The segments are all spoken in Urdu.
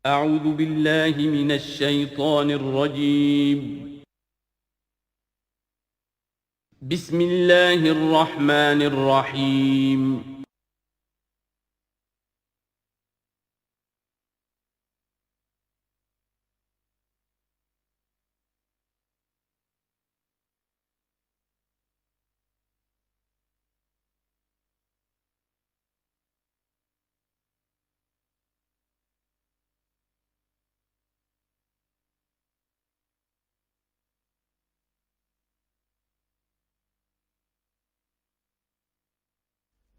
اعوذ باللہ من الشیطان الرجیم بسم اللہ الرحمن الرحیم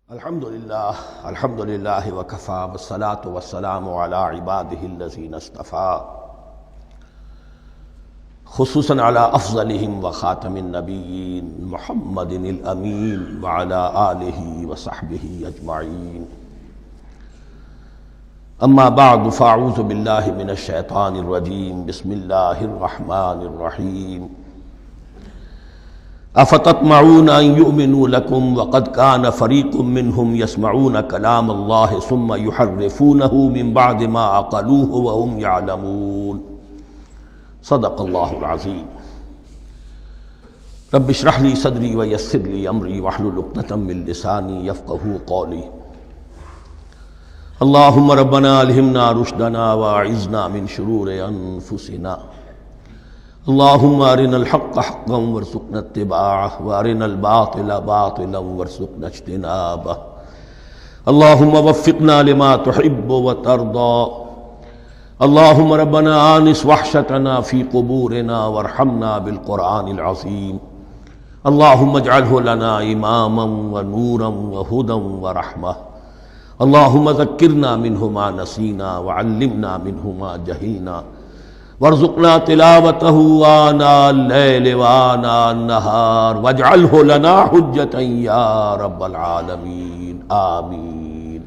الحمدللہ وکفا والصلاة والسلام علی عبادہ الذین اصطفیٰ خصوصاً علی افضلہم وخاتم النبیین محمد الامین وعلی آلہ وصحبہ اجمعین اما بعد فاعوذ باللہ من الشیطان الرجیم بسم اللہ الرحمن الرحیم افتطمعون ان یؤمنوا لکم وقد کان فریق منہم یسمعون کلام اللہ ثم یحرفونہ من بعد ما عقلوہ وهم یعلمون صدق اللہ العظیم رب اشرح لی صدری ویسر لی امری واحلل عقدۃ من لسانی یفقہوا قولی اللہم ربنا الہمنا رشدنا واعذنا من شرور انفسنا اللہم ارنا الحق حقا وارزقنا اتباعہ وارنا الباطل باطلا وارزقنا اجتنابہ اللہم وفقنا لما تحب وترضى اللہم ربنا آنس وحشتنا فی قبورنا وارحمنا بالقرآن العظیم اللہم اجعلہ لنا اماما ونورا وہدا ورحمہ اللہم ذکرنا منہ ما نسینا وعلمنا منہ ما جہلنا وارزقنا تلاوته آناء الليل وآناء النهار واجعله لنا حجة یا رب العالمین آمین۔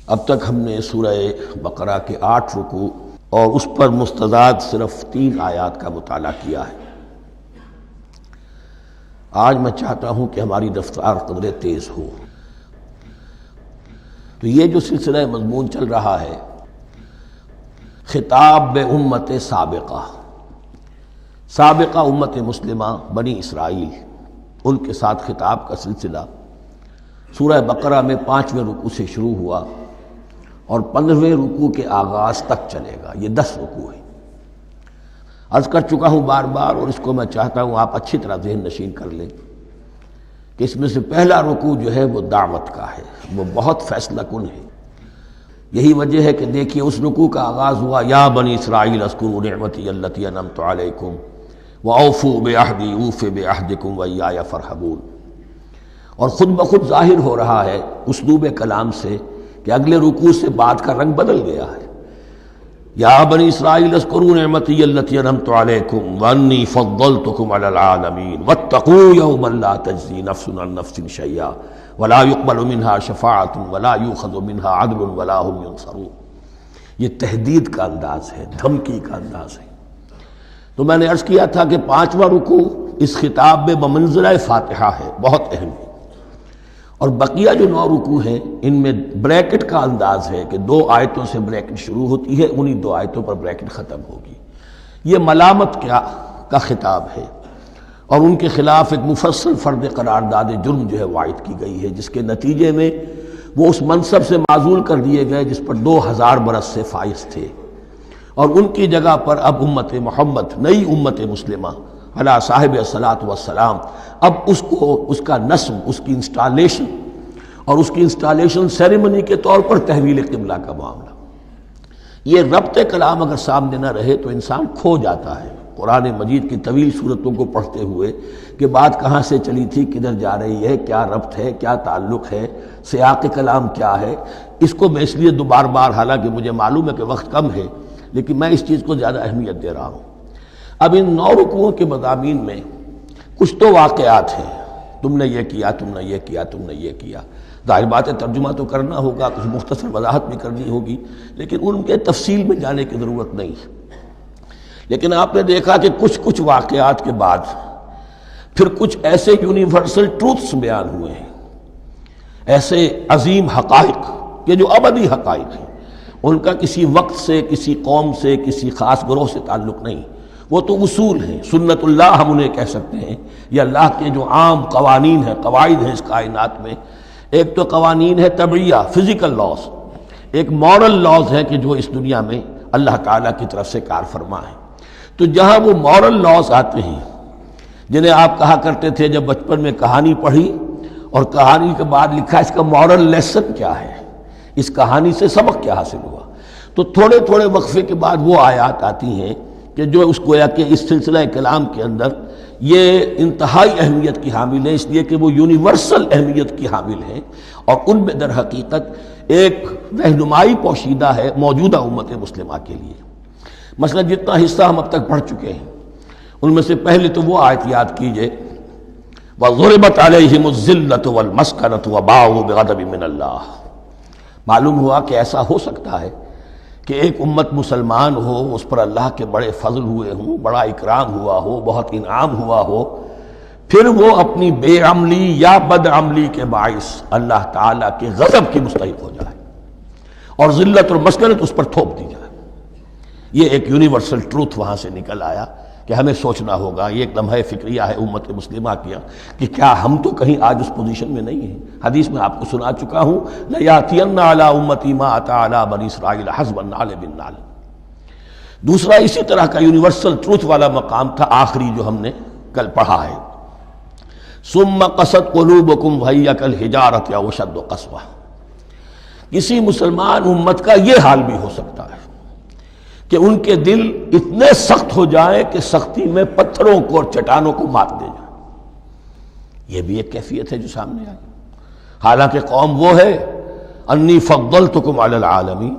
اب تک ہم نے سورہ بقرہ کے 8 رکوع اور اس پر مستضاد صرف 3 آیات کا مطالعہ کیا ہے۔ آج میں چاہتا ہوں کہ ہماری رفتار قدر تیز ہو۔ تو یہ جو سلسلہ مضمون چل رہا ہے خطاب بے امت سابقہ امت مسلمہ بنی اسرائیل، ان کے ساتھ خطاب کا سلسلہ سورہ بقرہ میں 5ویں رکوع سے شروع ہوا اور 15ویں رکوع کے آغاز تک چلے گا۔ یہ 10 رکوع ہیں۔ عرض کر چکا ہوں بار بار، اور اس کو میں چاہتا ہوں آپ اچھی طرح ذہن نشین کر لیں کہ اس میں سے پہلا رکوع جو ہے وہ دعوت کا ہے، وہ بہت فیصلہ کن ہے۔ یہی وجہ ہے کہ دیکھیے اس رکوع کا آغاز ہوا یا بنی اسرائیل اذکروا نعمتی التی انعمت علیکم واوفوا بعہدی اوف بعہدکم وایای فارہبون، اور خود بخود ظاہر ہو رہا ہے اسلوب کلام سے کہ اگلے رکوع سے بات کا رنگ بدل گیا ہے۔ یا بنی اسرائیل اذکروا نعمتی التی انعمت علیکم وانی فضلتکم علی العالمین واتقوا یوما لا تجزی نفس عن نفس شیئا ولا يقبل منها شفاعت ولا يؤخذ منها عدل ولا هم ينصرون۔ یہ تہدید کا انداز ہے، دھمکی کا انداز ہے۔ تو میں نے عرض کیا تھا کہ 5واں رکوع اس خطاب میں بمنزلہ فاتحہ ہے، بہت اہم ہے، اور بقیہ جو 9 رکوع ہیں ان میں بریکٹ کا انداز ہے کہ 2 آیتوں سے بریکٹ شروع ہوتی ہے، انہی 2 آیتوں پر بریکٹ ختم ہوگی۔ یہ ملامت کا خطاب ہے، اور ان کے خلاف ایک مفصل فرد قرارداد جرم جو ہے وائد کی گئی ہے، جس کے نتیجے میں وہ اس منصب سے معزول کر دیے گئے جس پر 2000 برس سے فائز تھے، اور ان کی جگہ پر اب امت محمد، نئی امت مسلمہ علی صاحب الصلاۃ والسلام، اب اس کا نصب، اس کی انسٹالیشن، اور اس کی انسٹالیشن سیریمنی کے طور پر تحویل قبلہ کا معاملہ۔ یہ ربط کلام اگر سامنے نہ رہے تو انسان کھو جاتا ہے قرآن مجید کی طویل صورتوں کو پڑھتے ہوئے کہ بات کہاں سے چلی تھی، کدھر جا رہی ہے، کیا ربط ہے، کیا تعلق ہے، سیاق کلام کیا ہے۔ اس کو میں اس لیے بار بار، حالانکہ مجھے معلوم ہے کہ وقت کم ہے، لیکن میں اس چیز کو زیادہ اہمیت دے رہا ہوں۔ اب ان 9 رکوعوں کے مضامین میں کچھ تو واقعات ہیں، تم نے یہ کیا، تم نے یہ کیا، تم نے یہ کیا۔ ظاہر بات ہے ترجمہ تو کرنا ہوگا، کچھ مختصر وضاحت بھی کرنی ہوگی، لیکن ان کے تفصیل میں جانے کی ضرورت نہیں ہے۔ لیکن آپ نے دیکھا کہ کچھ واقعات کے بعد پھر کچھ ایسے یونیورسل ٹروتھس بیان ہوئے ہیں، ایسے عظیم حقائق کہ جو ابدی حقائق ہیں ان کا کسی وقت سے، کسی قوم سے، کسی خاص گروہ سے تعلق نہیں، وہ تو اصول ہیں، سنت اللہ ہم انہیں کہہ سکتے ہیں۔ یہ اللہ کے جو عام قوانین ہیں، قواعد ہیں اس کائنات میں، ایک تو قوانین ہے طبعیہ، فزیکل لاز، ایک مورل لاز ہے کہ جو اس دنیا میں اللہ تعالیٰ کی طرف سے کار فرما ہے۔ تو جہاں وہ مورل لاز آتے ہیں جنہیں آپ کہا کرتے تھے جب بچپن میں کہانی پڑھی اور کہانی کے بعد لکھا اس کا مورل لیسن کیا ہے، اس کہانی سے سبق کیا حاصل ہوا، تو تھوڑے تھوڑے وقفے کے بعد وہ آیات آتی ہیں کہ جو اس گویا کہ اس سلسلہ کلام کے اندر یہ انتہائی اہمیت کی حامل ہیں، اس لیے کہ وہ یونیورسل اہمیت کی حامل ہیں، اور ان میں در حقیقت ایک رہنمائی پوشیدہ ہے موجودہ امت مسلمہ کے لیے۔ مثلا جتنا حصہ ہم اب تک پڑھ چکے ہیں ان میں سے پہلے تو وہ آیت یاد کیجئے، وَضُرِبَتْ عَلَيْهِمُ الذِّلَّةُ وَالْمَسْكَنَةُ وَبَاءُوا بِغَضَبٍ مِّنَ اللَّهِ۔ معلوم ہوا کہ ایسا ہو سکتا ہے کہ ایک امت مسلمان ہو، اس پر اللہ کے بڑے فضل ہوئے ہوں، بڑا اکرام ہوا ہو، بہت انعام ہوا ہو، پھر وہ اپنی بے عملی یا بد عملی کے باعث اللہ تعالیٰ کے غضب کی مستحق ہو جائے اور ذلت اور مسکنت اس پر تھوپ دی جائے۔ یہ ایک یونیورسل ٹروتھ وہاں سے نکل آیا کہ ہمیں سوچنا ہوگا، یہ ایک لمحہ فکریہ ہے امت مسلمہ کیا کہ کیا ہم تو کہیں آج اس پوزیشن میں نہیں ہیں۔ حدیث میں آپ کو سنا چکا ہوں، لَيَأْتِيَنَّ عَلَىٰ أُمَّتِي مَا أَتَىٰ عَلَىٰ بَنِي إِسْرَائِيلَ حَسْبَ النَّعْلِ بِالنَّعْلِ۔ دوسرا اسی طرح کا یونیورسل ٹروتھ والا مقام تھا آخری جو ہم نے کل پڑھا ہے، ثُمَّ قَسَتْ قُلُوبُكُمْ وَهِيَ كَالْحِجَارَةِ أَوْ أَشَدُّ قَسْوَةً۔ کسی مسلمان امت کا یہ حال بھی ہو سکتا ہے کہ ان کے دل اتنے سخت ہو جائیں کہ سختی میں پتھروں کو اور چٹانوں کو مات دے جائیں۔ یہ بھی ایک کیفیت ہے جو سامنے آئی، حالانکہ قوم وہ ہے انی فضلتکم علی العالمین،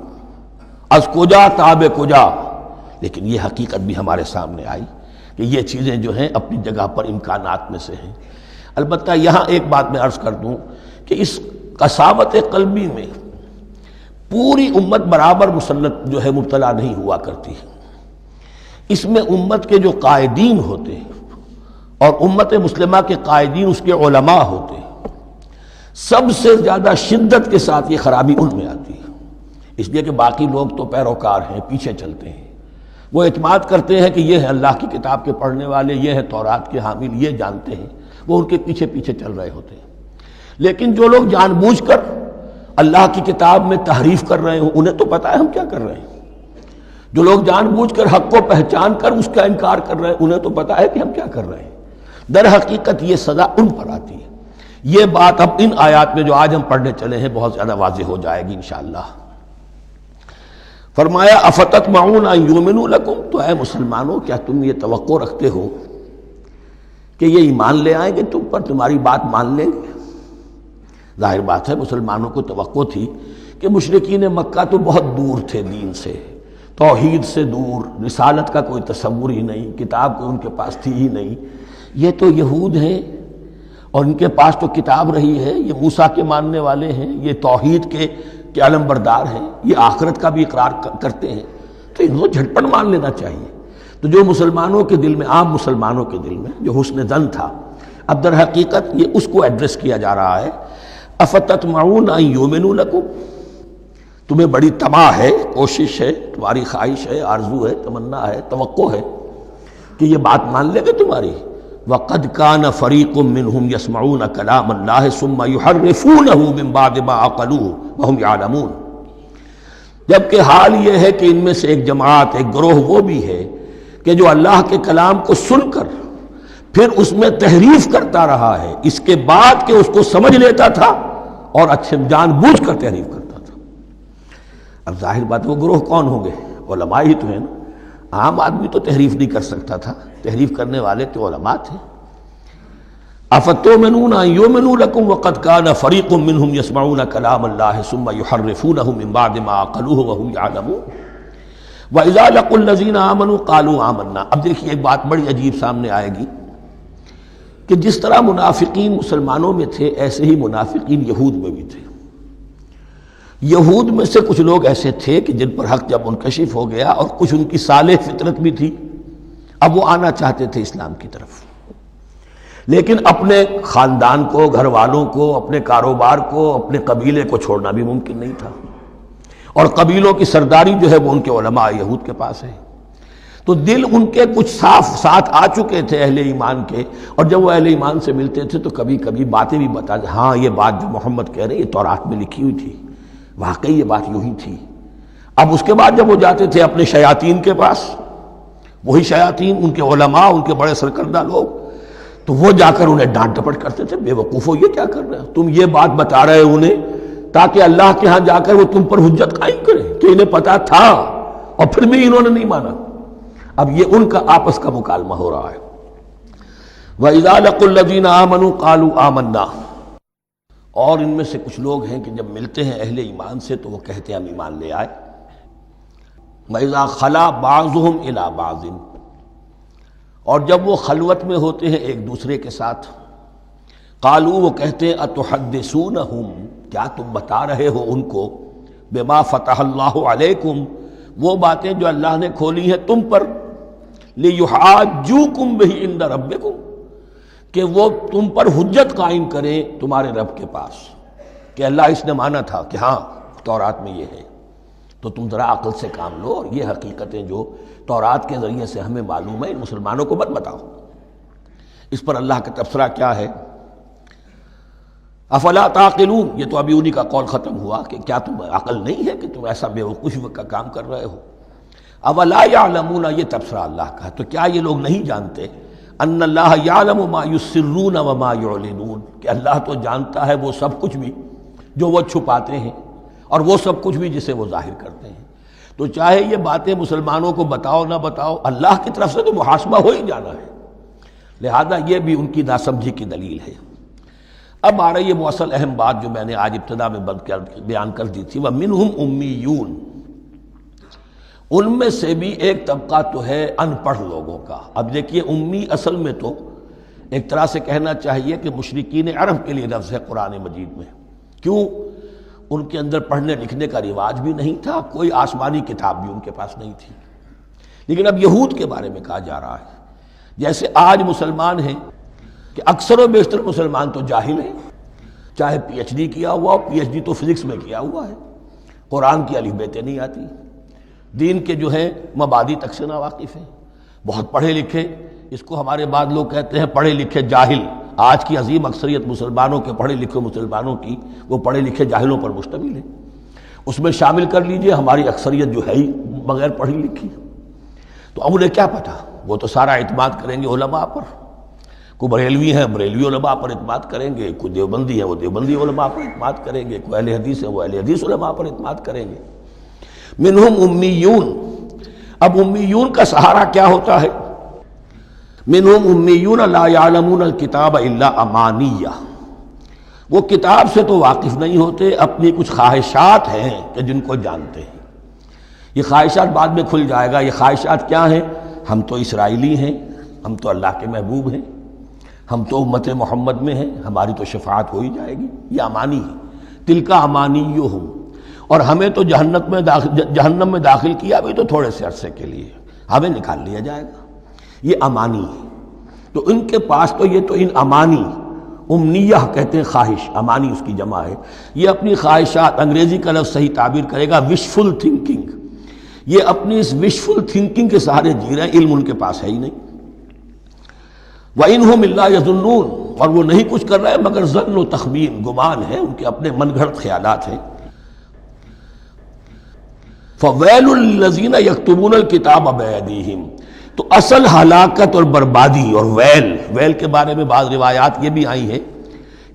از کجا تاب کجا، لیکن یہ حقیقت بھی ہمارے سامنے آئی کہ یہ چیزیں جو ہیں اپنی جگہ پر امکانات میں سے ہیں۔ البتہ یہاں ایک بات میں عرض کر دوں کہ اس قساوت قلبی میں پوری امت برابر مسلط جو ہے مبتلا نہیں ہوا کرتی ہے، اس میں امت کے جو قائدین ہوتے ہیں اور امت مسلمہ کے قائدین اس کے علماء ہوتے ہیں، سب سے زیادہ شدت کے ساتھ یہ خرابی ان میں آتی ہے، اس لیے کہ باقی لوگ تو پیروکار ہیں، پیچھے چلتے ہیں، وہ اعتماد کرتے ہیں کہ یہ ہے اللہ کی کتاب کے پڑھنے والے، یہ ہے تورات کے حامل، یہ جانتے ہیں، وہ ان کے پیچھے پیچھے چل رہے ہوتے ہیں۔ لیکن جو لوگ جان بوجھ کر اللہ کی کتاب میں تحریف کر رہے ہوں، انہیں تو پتہ ہے ہم کیا کر رہے ہیں۔ جو لوگ جان بوجھ کر حق کو پہچان کر اس کا انکار کر رہے ہیں، انہیں تو پتہ ہے کہ ہم کیا کر رہے ہیں۔ در حقیقت یہ سزا ان پر آتی ہے۔ یہ بات اب ان آیات میں جو آج ہم پڑھنے چلے ہیں بہت زیادہ واضح ہو جائے گی انشاءاللہ۔ فرمایا افتطمعون ان یؤمنوا لکم، تو اے مسلمانوں کیا تم یہ توقع رکھتے ہو کہ یہ ایمان لے آئیں گے تم پر، تمہاری بات مان لیں گے؟ ظاہر بات ہے مسلمانوں کو توقع تھی کہ مشرکین مکہ تو بہت دور تھے دین سے، توحید سے دور، رسالت کا کوئی تصور ہی نہیں، کتاب کوئی ان کے پاس تھی ہی نہیں۔ یہ تو یہود ہیں اور ان کے پاس تو کتاب رہی ہے، یہ موسیٰ کے ماننے والے ہیں، یہ توحید کے علم بردار ہیں، یہ آخرت کا بھی اقرار کرتے ہیں، تو ان کو جھٹپٹ مان لینا چاہیے۔ تو جو مسلمانوں کے دل میں، عام مسلمانوں کے دل میں جو حسن ظن تھا، اب در حقیقت یہ اس کو ایڈریس کیا جا رہا ہے، افتطمعون ان یؤمنوا لکم، تمہیں بڑی طمع ہے، کوشش ہے، تمہاری خواہش ہے، آرزو ہے، تمنا ہے، توقع ہے کہ یہ بات مان لے گے تمہاری۔ وَقَدْ كَانَ فَرِيقٌ مِّنْهُمْ يَسْمَعُونَ كَلَامَ اللَّهِ ثُمَّ يُحَرِّفُونَهُ مِن بَعْدِ مَا عَقَلُوهُ وَهُمْ يَعْلَمُونَ، جبکہ حال یہ ہے کہ ان میں سے ایک جماعت، ایک گروہ وہ بھی ہے کہ جو اللہ کے کلام کو سن کر پھر اس میں تحریف کرتا رہا ہے، اس کے بعد کہ اس کو سمجھ لیتا تھا اور اچھے جان بوجھ کر تحریف کرتا تھا۔ اب ظاہر بات وہ گروہ کون ہوں گے؟ علماء ہی تو ہیں نا، عام آدمی تو تحریف نہیں کر سکتا تھا، تحریف کرنے والے تو علماء تھے۔ افتؤمنون ان یؤمنوا لکم وقد کان فریق منہم یسمعون کلام اللہ ثم یحرفونہ من بعد ما عقلوہ وہم یعلمون واذا لقوا الذین آمنوا قالوا آمنا۔ اب دیکھیے ایک بات بڑی عجیب سامنے آئے گی کہ جس طرح منافقین مسلمانوں میں تھے ایسے ہی منافقین یہود میں بھی تھے۔ یہود میں سے کچھ لوگ ایسے تھے کہ جن پر حق جب منکشف ہو گیا اور کچھ ان کی صالح فطرت بھی تھی، اب وہ آنا چاہتے تھے اسلام کی طرف، لیکن اپنے خاندان کو، گھر والوں کو، اپنے کاروبار کو، اپنے قبیلے کو چھوڑنا بھی ممکن نہیں تھا، اور قبیلوں کی سرداری جو ہے وہ ان کے علماء یہود کے پاس ہے۔ تو دل ان کے کچھ صاف ساتھ آ چکے تھے اہل ایمان کے، اور جب وہ اہل ایمان سے ملتے تھے تو کبھی کبھی باتیں بھی بتا دیں، ہاں یہ بات جو محمد کہہ رہے ہیں یہ تورات میں لکھی ہوئی تھی، واقعی یہ بات یوں ہی تھی۔ اب اس کے بعد جب وہ جاتے تھے اپنے شیاطین کے پاس، وہی شیاطین ان کے علماء، ان کے بڑے سرکردہ لوگ، تو وہ جا کر انہیں ڈانٹ ڈپٹ کرتے تھے، بے وقوفو یہ کیا کر رہے ہو، تم یہ بات بتا رہے ہو انہیں تاکہ اللہ کے ہاں جا کر وہ تم پر حجت قائم کرے کہ انہیں پتا تھا اور پھر بھی انہوں نے نہیں مانا۔ اب یہ ان کا آپس کا مکالمہ ہو رہا ہے۔ وَإِذَا لَقُوا الَّذِينَ آمَنُوا قَالُوا آمَنَّا، اور ان میں سے کچھ لوگ ہیں کہ جب ملتے ہیں اہل ایمان سے تو وہ کہتے ہیں ہم ایمان لے آئے۔ وَإِذَا خَلَا بَعْضُهُمْ إِلَىٰ بَعْضٍ، اور جب وہ خلوت میں ہوتے ہیں ایک دوسرے کے ساتھ، قالوا وہ کہتے ہیں اتحدثونہم، کیا تم بتا رہے ہو ان کو، بما فتح اللہ علیکم، وہ باتیں جو اللہ نے کھولی ہیں تم پر، لیحاجوکم بہ عند ربکم، کہ وہ تم پر حجت قائم کریں تمہارے رب کے پاس، کہ اللہ اس نے مانا تھا کہ ہاں تورات میں یہ ہے، تو تم ذرا عقل سے کام لو، اور یہ حقیقتیں جو تورات کے ذریعے سے ہمیں معلوم ہے ان مسلمانوں کو مت بتاؤ۔ اس پر اللہ کا تبصرہ کیا ہے، افلا تعقلون، یہ تو ابھی انہی کا قول ختم ہوا کہ کیا تم عقل نہیں ہے کہ تم ایسا بے وقوفی کا کام کر رہے ہو۔ اولا یعلمون، یہ تبصرہ اللہ کا، تو کیا یہ لوگ نہیں جانتے، ان اللہ یعلم ما یسرون وما یعلنون، کہ اللہ تو جانتا ہے وہ سب کچھ بھی جو وہ چھپاتے ہیں اور وہ سب کچھ بھی جسے وہ ظاہر کرتے ہیں۔ تو چاہے یہ باتیں مسلمانوں کو بتاؤ نہ بتاؤ، اللہ کی طرف سے تو محاسبہ ہو ہی جانا ہے، لہذا یہ بھی ان کی ناسمجھی کی دلیل ہے۔ اب آ رہی ہے وہ اصل اہم بات جو میں نے آج ابتدا میں بیان کر دی تھی، وَمِنْهُمْ أُمِّيُّونَ، ان میں سے بھی ایک طبقہ تو ہے ان پڑھ لوگوں کا۔ اب دیکھیے امی اصل میں تو ایک طرح سے کہنا چاہیے کہ مشرکین عرب کے لیے لفظ ہے قرآن مجید میں، کیوں؟ ان کے اندر پڑھنے لکھنے کا رواج بھی نہیں تھا، کوئی آسمانی کتاب بھی ان کے پاس نہیں تھی۔ لیکن اب یہود کے بارے میں کہا جا رہا ہے، جیسے آج مسلمان ہیں کہ اکثر و بیشتر مسلمان تو جاہل ہیں، چاہے پی ایچ ڈی کیا ہوا ہو، پی ایچ ڈی تو فزکس میں کیا ہوا ہے، قرآن کی الف بیتیں نہیں آتی، دین کے جو ہیں مبادی تک سے ناواقف ہیں، بہت پڑھے لکھے، اس کو ہمارے بعد لوگ کہتے ہیں پڑھے لکھے جاہل۔ آج کی عظیم اکثریت مسلمانوں کے پڑھے لکھے مسلمانوں کی وہ پڑھے لکھے جاہلوں پر مشتمل ہے، اس میں شامل کر لیجئے ہماری اکثریت جو ہے ہی بغیر پڑھی لکھی۔ تو اب انہیں کیا پتہ، وہ تو سارا اعتماد کریں گے علماء پر، کوئی بریلوی ہیں بریلوی علماء پر اعتماد کریں گے، کوئی دیوبندی ہیں وہ دیوبندی علماء پر اعتماد کریں گے، کوئی اہل حدیث ہیں وہ اہل حدیث علماء پر اعتماد کریں گے۔ منہم امیون، اب امیون کا سہارا کیا ہوتا ہے، منہم امیون لا یعلمون الکتاب الا امانیہ، وہ کتاب سے تو واقف نہیں ہوتے، اپنی کچھ خواہشات ہیں کہ جن کو جانتے ہیں۔ یہ خواہشات بعد میں کھل جائے گا، یہ خواہشات کیا ہیں، ہم تو اسرائیلی ہیں، ہم تو اللہ کے محبوب ہیں، ہم تو امت محمد میں ہیں، ہماری تو شفاعت ہو ہی جائے گی، یہ امانی ہے، تلک امانیہم، اور ہمیں تو جہنم میں داخل کیا بھی تو تھوڑے سے عرصے کے لیے، ہمیں نکال لیا جائے گا، یہ امانی ہے۔ تو ان کے پاس تو یہ تو ان امانی، امنیہ کہتے ہیں خواہش، امانی اس کی جمع ہے، یہ اپنی خواہشات، انگریزی کا لفظ صحیح تعبیر کرے گا وشفل تھنکنگ، یہ اپنی اس وشفل تھنکنگ کے سہارے جی رہے ہیں، علم ان کے پاس ہے ہی نہیں۔ وَإِنْهُمْ إِلَّا يَظُنُّونَ، اور وہ نہیں کچھ کر رہے مگر ظن و تخمین، گمان ہے، ان کے اپنے من گھڑت خیالات ہیں۔ فَوَيْلٌ لِّلَّذِينَ يَكْتُبُونَ الْكِتَابَ بِأَيْدِيهِمْ، تو اصل ہلاکت اور بربادی اور ویل کے بارے میں بعض روایات یہ بھی آئی ہیں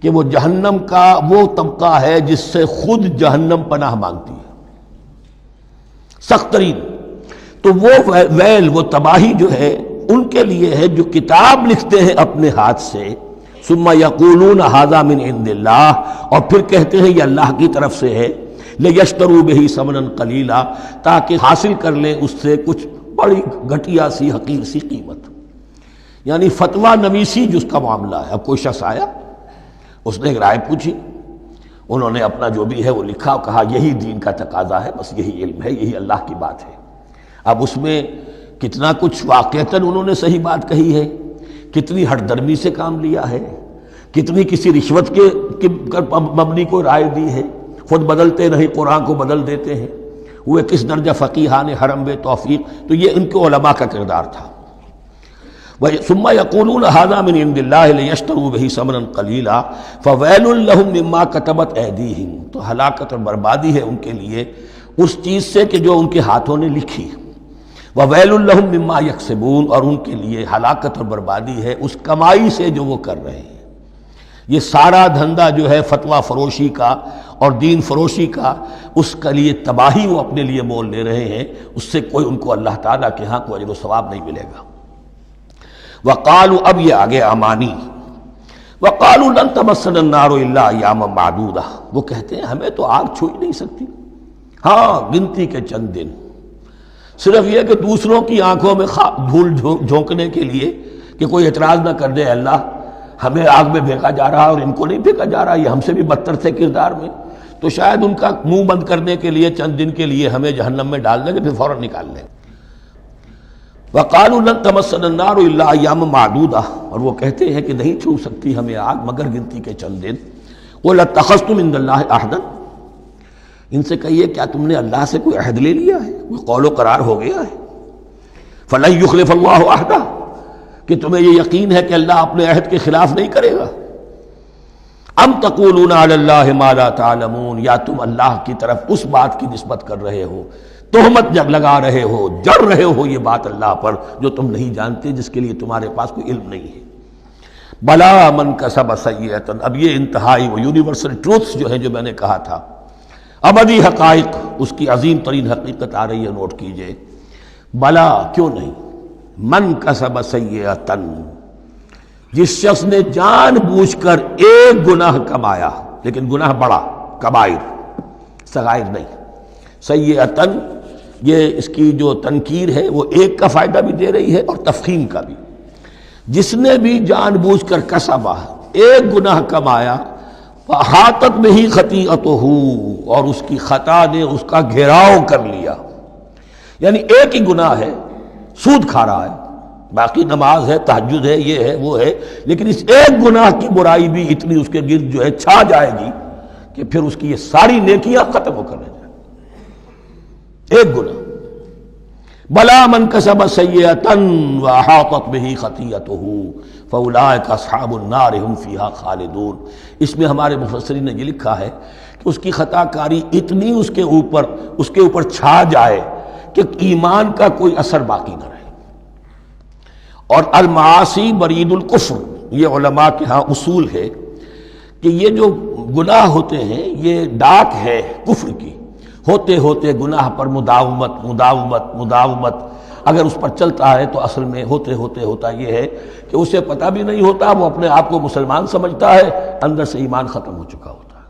کہ وہ جہنم کا وہ طبقہ ہے جس سے خود جہنم پناہ مانگتی ہے، سخت ترین۔ تو وہ ویل، وہ تباہی جو ہے ان کے لیے ہے جو کتاب لکھتے ہیں اپنے ہاتھ سے، ثم یقولون ھذا من عند اللہ، اور پھر کہتے ہیں یہ اللہ کی طرف سے ہے، لیشتروا بہ ثمنا قلیلا، تاکہ حاصل کر لیں اس سے کچھ بڑی گھٹیا سی حقیر سی قیمت، یعنی فتویٰ نویسی جس کا معاملہ ہے۔ اب کوئی شخص آیا، اس نے ایک رائے پوچھی، انہوں نے اپنا جو بھی ہے وہ لکھا اور کہا یہی دین کا تقاضا ہے، بس یہی علم ہے، یہی اللہ کی بات ہے۔ اب اس میں کتنا کچھ واقعتاً انہوں نے صحیح بات کہی ہے، کتنی ہٹ درمی سے کام لیا ہے، کتنی کسی رشوت کے مبنی کو رائے دی ہے، خود بدلتے نہیں قرآن کو بدل دیتے ہیں، ہوئے کس درجہ فقیہان حرم بے توفیق، تو یہ ان کے علماء کا کردار تھا۔ ثم يقولون هذا من عند الله ليشتروا به ثمنا قليلا فويل لهم مما كتبت ايديهم، تو ہلاکت اور بربادی ہے ان کے لیے اس چیز سے کہ جو ان کے ہاتھوں نے لکھی، وویل لهم مما يكسبون، اور ان کے لیے ہلاکت اور بربادی ہے اس کمائی سے جو وہ کر رہے ہیں۔ یہ سارا دھندا جو ہے فتویٰ فروشی کا اور دین فروشی کا، اس کے لیے تباہی وہ اپنے لیے مول لے رہے ہیں، اس سے کوئی ان کو اللہ تعالیٰ کے ہاں کوئی اجر و ثواب نہیں ملے گا۔ وقالوا، اب یہ آگے امانی، وقالوا لن تمسنا النار الا ایاما معدودہ، وہ کہتے ہیں ہمیں تو آگ چھو ہی نہیں سکتی، ہاں گنتی کے چند دن، صرف یہ کہ دوسروں کی آنکھوں میں دھول جھونکنے کے لیے کہ کوئی اعتراض نہ کر دے، اللہ ہمیں آگ میں پھینکا جا رہا اور ان کو نہیں پھینکا جا رہا، یہ ہم سے بھی بدتر تھے کردار میں، تو شاید ان کا منہ بند کرنے کے لیے چند دن کے لیے ہمیں جہنم میں ڈال دیں گے، پھر فوراً نکال لیں۔ وقالوا لن تمسنا النار الا ایاما معدودہ، اور وہ کہتے ہیں کہ نہیں چھو سکتی ہمیں آگ مگر گنتی کے چند دن۔ قل اتخذتم عند اللہ عہدا، ان سے کہیے کیا تم نے اللہ سے کوئی عہد لے لیا ہے، کوئی قول و قرار ہو گیا ہے؟ فلن یخلف اللہ عہدہ، کہ تمہیں یہ یقین ہے کہ اللہ اپنے عہد کے خلاف نہیں کرے گا؟ ام تقولون علی اللہ ما لا تعلمون، یا تم اللہ کی طرف اس بات کی نسبت کر رہے ہو، تہمت لگا رہے ہو، جڑ رہے ہو یہ بات اللہ پر جو تم نہیں جانتے، جس کے لیے تمہارے پاس کوئی علم نہیں ہے۔ بلا من کسب سیئۃ، اب یہ انتہائی وہ یونیورسل ٹروتھس جو ہیں جو میں نے کہا تھا، ابدی حقائق، اس کی عظیم ترین حقیقت آ رہی ہے، نوٹ کیجئے۔ بلا، کیوں نہیں، من کسب سیئۃ، جس شخص نے جان بوجھ کر ایک گناہ کمایا، لیکن گناہ بڑا، کبائر، صغائر نہیں، سیئۃ، یہ اس کی جو تنکیر ہے وہ ایک کا فائدہ بھی دے رہی ہے اور تفخیم کا بھی۔ جس نے بھی جان بوجھ کر کسبا، ایک گناہ کمایا، فاحاطت بہ خطیئتہ، اور اس کی خطا نے اس کا گھیراؤ کر لیا، یعنی ایک ہی گناہ ہے، سود کھا رہا ہے، باقی نماز ہے، تہجد ہے، یہ ہے وہ ہے، لیکن اس ایک گناہ کی برائی بھی اتنی اس کے گرد جو ہے چھا جائے گی کہ پھر اس کی یہ ساری نیکیاں ختم ہو کر رہ جائیں، ایک گناہ۔ بلا من کسب سیئۃ واحاطت بہ خطیئتہ فاولئک اصحاب النار هم فیہا خالدون، اس میں ہمارے مفسرین نے یہ لکھا ہے کہ اس کی خطا کاری اتنی اس کے اوپر چھا جائے کہ ایمان کا کوئی اثر باقی نہ رہے۔ اور المعاصی برید الکفر، یہ علماء کے ہاں اصول ہے کہ یہ جو گناہ ہوتے ہیں یہ ڈاک ہے کفر کی، ہوتے ہوتے گناہ پر مداومت اگر اس پر چلتا ہے تو اصل میں ہوتے ہوتے ہوتا یہ ہے کہ اسے پتہ بھی نہیں ہوتا، وہ اپنے آپ کو مسلمان سمجھتا ہے، اندر سے ایمان ختم ہو چکا ہوتا ہے،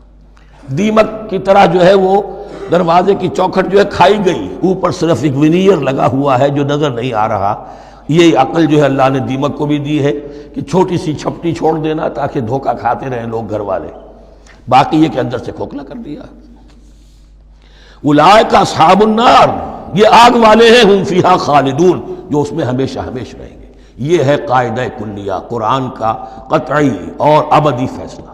دیمک کی طرح جو ہے وہ دروازے کی چوکھٹ جو ہے کھائی گئی، اوپر صرف ایک ونیئر لگا ہوا ہے جو نظر نہیں آ رہا۔ یہ عقل جو ہے اللہ نے دیمک کو بھی دی ہے کہ چھوٹی سی چھپٹی چھوڑ دینا تاکہ دھوکہ کھاتے رہیں لوگ گھر والے، باقی یہ کہ اندر سے کھوکھلا کر دیا۔ اولئک اصحاب النار، یہ آگ والے ہیں، ہم فیہا خالدون، جو اس میں ہمیشہ ہمیشہ رہیں گے۔ یہ ہے قاعدہ کلیہ، قرآن کا قطعی اور ابدی فیصلہ۔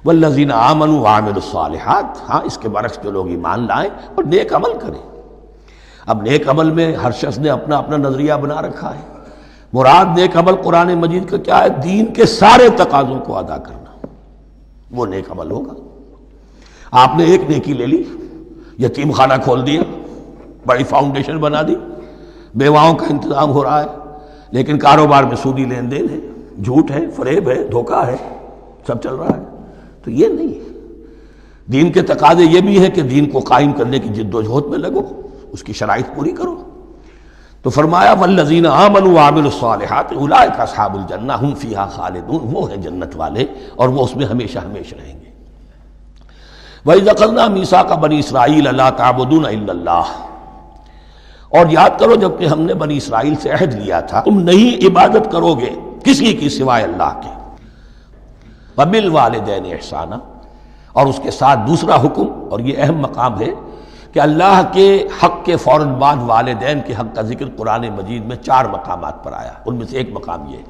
والذین آمنوا وعملوا الصالحات، ہاں اس کے برعکس جو لوگ ایمان لائیں اور نیک عمل کریں۔ اب نیک عمل میں ہر شخص نے اپنا اپنا نظریہ بنا رکھا ہے، مراد نیک عمل قرآن مجید کا کیا ہے؟ دین کے سارے تقاضوں کو ادا کرنا، وہ نیک عمل ہوگا۔ آپ نے ایک نیکی لے لی، یتیم خانہ کھول دیا، بڑی فاؤنڈیشن بنا دی، بیواؤں کا انتظام ہو رہا ہے، لیکن کاروبار میں سودی لین دین ہے، جھوٹ ہے، فریب ہے، دھوکہ ہے، سب چل رہا ہے، تو یہ نہیں ہے۔ دین کے تقاضے یہ بھی ہے کہ دین کو قائم کرنے کی جد و جہد میں لگو، اس کی شرائط پوری کرو۔ تو فرمایا والذین آمنوا وعملوا الصالحات اولئک اصحاب الجنہ ھم فیہا خالدون، وہ ہیں جنت والے اور وہ اس میں ہمیشہ ہمیشہ رہیں گے۔ وَإِذْ أَخَذْنَا مِيثَاقَ بَنِي إِسْرَائِيلَ لَا تَعْبُدُونَ إِلَّا اللَّهَ، اور یاد کرو جب کہ ہم نے بنی اسرائیل سے عہد لیا تھا تم نہیں عبادت کرو گے کسی کی سوائے اللہ کے۔ وَبِالْوَالِدَيْنِ إِحْسَانًا، اور اس کے ساتھ دوسرا حکم، اور یہ اہم مقام ہے کہ اللہ کے حق کے فوراً بعد والدین کے حق کا ذکر قرآن مجید میں 4 مقامات پر آیا، ان میں سے ایک مقام یہ ہے۔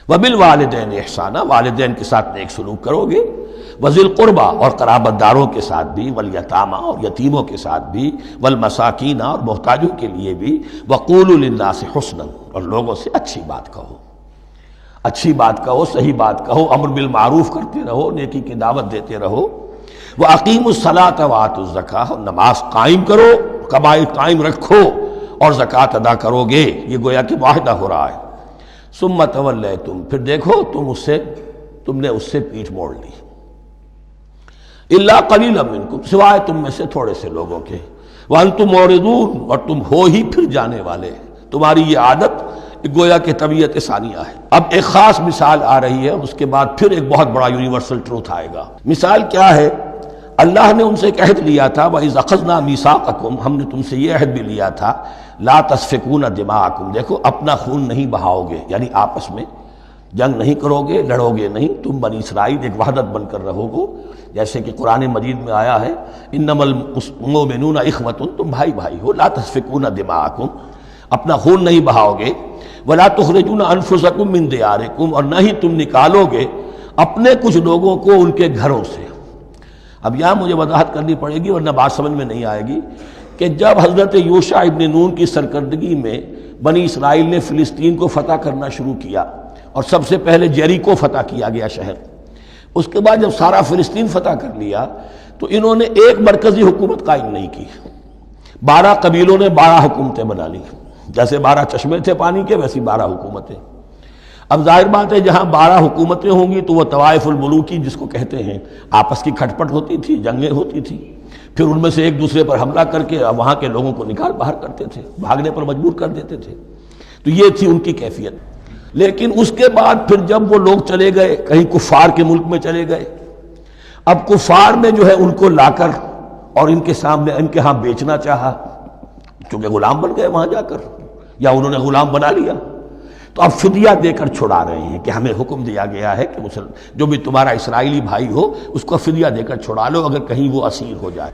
وبالوالدین احسانا، والدین کے ساتھ نیک سلوک کرو گے، وذی القربیٰ اور قرابت داروں کے ساتھ بھی، والیتامیٰ اور یتیموں کے ساتھ بھی، والمساکین اور محتاجوں کے لیے بھی، وقولوا للناس حسنا اور لوگوں سے اچھی بات کہو، اچھی بات کہو، صحیح بات کہو، امر بالمعروف کرتے رہو، نیکی کی دعوت دیتے رہو، وَأَقِیمُوا الصَّلَاةَ وَآتُوا الزَّکَاۃَ اور نماز قائم کرو، قبائل قائم رکھو اور زکوٰۃ ادا کرو گے، یہ گویا کہ معاہدہ ہو رہا ہے۔ ثُمَّ تَوَلَّیْتُمْ پھر دیکھو تم نے اس سے پیٹھ موڑ لی، إِلَّا قَلِيلًا مِنْکُمْ سوائے تم میں سے تھوڑے سے لوگوں کے، وَأَنْتُمْ مُعْرِضُونَ اور تم ہو ہی پھر جانے والے، تمہاری یہ عادت گویا کہ طبیعت ثانیہ ہے۔ اب ایک خاص مثال آ رہی ہے، اس کے بعد پھر ایک بہت بڑا یونیورسل ٹروتھ آئے گا۔ مثال کیا ہے؟ اللہ نے ان سے ایک عہد لیا تھا، وَإِذْ أَخَذْنَا مِيثَاقَكُمْ ہم نے تم سے یہ عہد بھی لیا تھا، لَا تَسْفِكُونَ دِمَاءَكُمْ دیکھو اپنا خون نہیں بہاؤ گے، یعنی آپس میں جنگ نہیں کرو گے، لڑو گے نہیں، تم بنی اسرائیل ایک وحدت بن کر رہو گے، جیسے کہ قرآن مجید میں آیا ہے إِنَّمَا الْمُؤْمِنُونَ إِخْوَةٌ تم بھائی بھائی ہو، لَا تَسْفِكُونَ دِمَاءَكُمْ اپنا خون نہیں بہاؤ گے، وَلَا تُخْرِجُونَ أَنفُسَكُم مِّن دِيَارِكُمْ اور نہ ہی تم نکالو گے اپنے کچھ لوگوں کو ان کے گھروں سے۔ اب یہاں مجھے وضاحت کرنی پڑے گی ورنہ بات سمجھ میں نہیں آئے گی کہ جب حضرت یوشع ابن نون کی سرکردگی میں بنی اسرائیل نے فلسطین کو فتح کرنا شروع کیا اور سب سے پہلے جیریکو فتح کیا گیا شہر، اس کے بعد جب سارا فلسطین فتح کر لیا تو انہوں نے ایک مرکزی حکومت قائم نہیں کی، 12 قبیلوں نے 12 حکومتیں بنا لی، جیسے 12 چشمے تھے پانی کے ویسی 12 حکومتیں۔ اب ظاہر بات ہے جہاں 12 حکومتیں ہوں گی تو وہ طوائف الملوکی جس کو کہتے ہیں، آپس کی کھٹ پٹ ہوتی تھی، جنگیں ہوتی تھی، پھر ان میں سے ایک دوسرے پر حملہ کر کے وہاں کے لوگوں کو نکال باہر کرتے تھے، بھاگنے پر مجبور کر دیتے تھے، تو یہ تھی ان کی کیفیت۔ لیکن اس کے بعد پھر جب وہ لوگ چلے گئے کہیں کفار کے ملک میں چلے گئے، اب کفار نے جو ہے ان کو لا کر اور ان کے سامنے ان کے ہاں بیچنا چاہا، چونکہ غلام بن گئے وہاں جا کر یا انہوں نے غلام بنا لیا، تو اب فدیہ دے کر چھڑا رہے ہیں کہ ہمیں حکم دیا گیا ہے کہ جو بھی تمہارا اسرائیلی بھائی ہو اس کو فدیہ دے کر چھڑا لو اگر کہیں وہ اسیر ہو جائے۔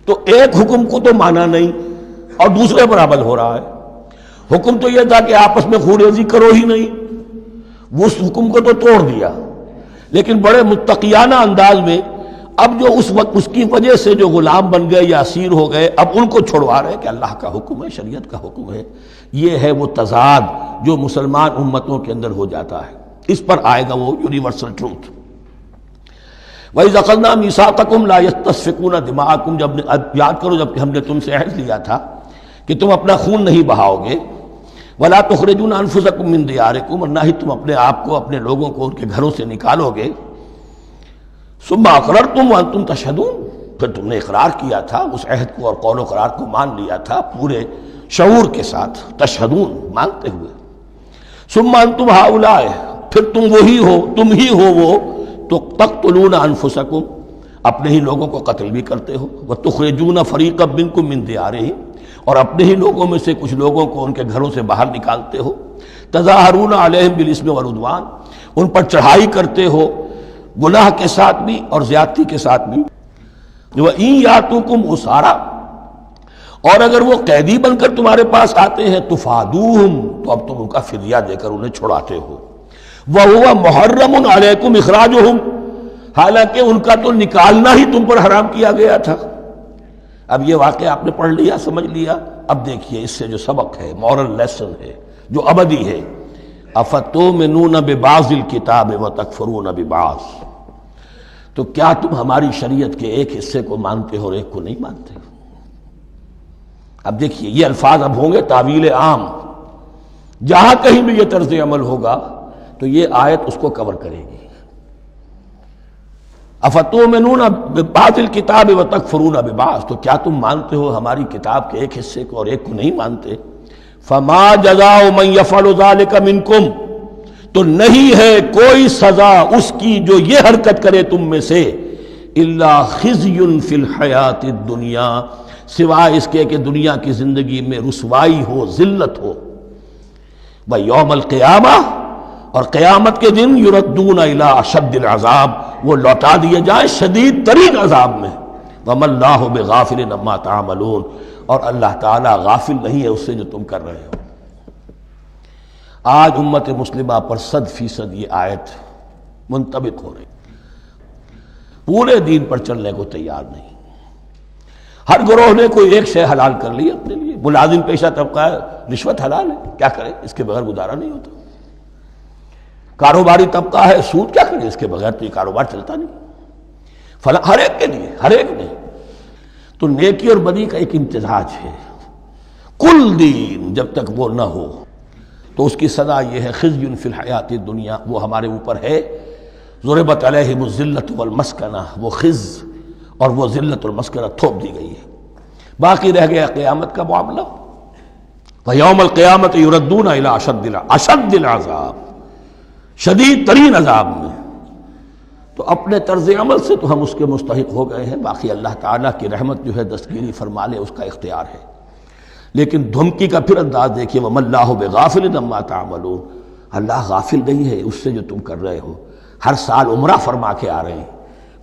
تو ایک حکم کو تو مانا نہیں اور دوسرے پر عمل ہو رہا ہے۔ حکم تو یہ تھا کہ آپس میں خون ریزی کرو ہی نہیں، وہ اس حکم کو تو توڑ دیا، لیکن بڑے متقیانہ انداز میں اب جو اس وقت اس کی وجہ سے جو غلام بن گئے یا اسیر ہو گئے اب ان کو چھڑوا رہے کہ اللہ کا حکم ہے، شریعت کا حکم ہے۔ یہ ہے وہ تضاد جو مسلمان امتوں کے اندر ہو جاتا ہے، اس پر آئے گا وہ یونیورسل ٹروتھ۔ وَإِذْ أَخَذْنَا مِيثَاقَكُمْ لَا يَسْتَسْفِكُونَ دِمَاءَكُمْ جب یاد کرو جب ہم نے تم سے عہد لیا تھا کہ تم اپنا خون نہیں بہاؤ گے، وَلَا تُخْرِجُونَ أَنفُسَكُم مِّن دِيَارِكُمْ اور نہ ہی تم اپنے آپ کو اپنے لوگوں کو ان کے گھروں سے نکالو گے، ثُمَّ أَقْرَرْتُمْ وَأَنْتُمْ تَشْهَدُونَ پھر تم نے اقرار کیا تھا، اس عہد کو اور قول و قرار کو مان لیا تھا پورے شعور کے ساتھ، تشہدون مانتے ہوئے، ثم انتم ہؤلاء پھر تم وہی ہو، تم ہی ہو وہ تو تقتلون انفسکم اپنے ہی لوگوں کو قتل بھی کرتے ہو، وتخرجون فریقا منکم من دیارہم اور اپنے ہی لوگوں میں سے کچھ لوگوں کو ان کے گھروں سے باہر نکالتے ہو، تظاہرون علیہم بالاسم والعدوان ان پر چڑھائی کرتے ہو گناہ کے ساتھ بھی اور زیادتی کے ساتھ بھی، وَإِن یاتوکم اسارا اور اگر وہ قیدی بن کر تمہارے پاس آتے ہیں تفادوہم تو اب تم ان کا فدیہ دے کر انہیں چھڑاتے ہو، وَهُوَ مُحَرَّمٌ عَلَيْكُمْ إِخْرَاجُهُمْ حالانکہ ان کا تو نکالنا ہی تم پر حرام کیا گیا تھا۔ اب یہ واقعہ آپ نے پڑھ لیا، سمجھ لیا، اب دیکھیے اس سے جو سبق ہے، مورل لیسن ہے جو ابدی ہے، أَفَتُؤْمِنُونَ بِبَعْضِ الْكِتَابِ وَتَكْفُرُونَ بِبَعْضٍ تو کیا تم ہماری شریعت کے ایک حصے کو مانتے ہو اور ایک کو نہیں مانتے؟ اب دیکھیے یہ الفاظ اب ہوں گے تعویل عام، جہاں کہیں بھی یہ طرز عمل ہوگا تو یہ آیت اس کو کور کرے گی۔ افتؤمنون ببعض الکتاب وتکفرون ببعض تو کیا تم مانتے ہو ہماری کتاب کے ایک حصے کو اور ایک کو نہیں مانتے؟ فما جزاء من یفعل ذلک منکم تو نہیں ہے کوئی سزا اس کی جو یہ حرکت کرے تم میں سے، الا خزی فی الحیات الدنیا سوائے اس کے کہ دنیا کی زندگی میں رسوائی ہو، ذلت ہو، ویوم القیامہ اور قیامت کے دن یردون الی اشد العذاب وہ لوٹا دیے جائیں شدید ترین عذاب میں، وما اللہ بغافل عما تعملون اور اللہ تعالیٰ غافل نہیں ہے اس سے جو تم کر رہے ہو۔ آج امت مسلمہ پر 100% یہ آیت منطبق ہو رہی، پورے دین پر چلنے کو تیار نہیں۔ ہر گروہ نے کوئی ایک شے حلال کر لی اپنے لیے۔ ملازم پیشہ طبقہ ہے، رشوت حلال ہے، کیا کرے، اس کے بغیر گزارا نہیں ہوتا۔ کاروباری طبقہ ہے، سود، کیا کرے، اس کے بغیر تو یہ کاروبار چلتا نہیں۔ فلاں ہر ایک کے لیے، ہر ایک نے تو نیکی اور بدی کا ایک امتزاج ہے۔ کل دین جب تک وہ نہ ہو تو اس کی سزا یہ ہے خزی فی الحیات الدنیا، وہ ہمارے اوپر ہے ضربت علیہم الذلۃ والمسکنہ، وہ خز اور وہ ذلت المسکنہ تھوپ دی گئی ہے۔ باقی رہ گیا قیامت کا معاملہ، وَيَوْمَ الْقِيَامَةِ يُرَدُّونَ إِلَىٰ أَشَدِّ الْعَذَابِ، شدید ترین عذاب میں۔ تو اپنے طرز عمل سے تو ہم اس کے مستحق ہو گئے ہیں، باقی اللہ تعالیٰ کی رحمت جو ہے دستگیری فرما لے، اس کا اختیار ہے۔ لیکن دھمکی کا پھر انداز دیکھیے، وَمَا اللَّهُ بِغَافِلٍ عَمَّا تَعْمَلُونَ، اللہ غافل نہیں ہے اس سے جو تم کر رہے ہو۔ ہر سال عمرہ فرما کے آ رہے ہیں،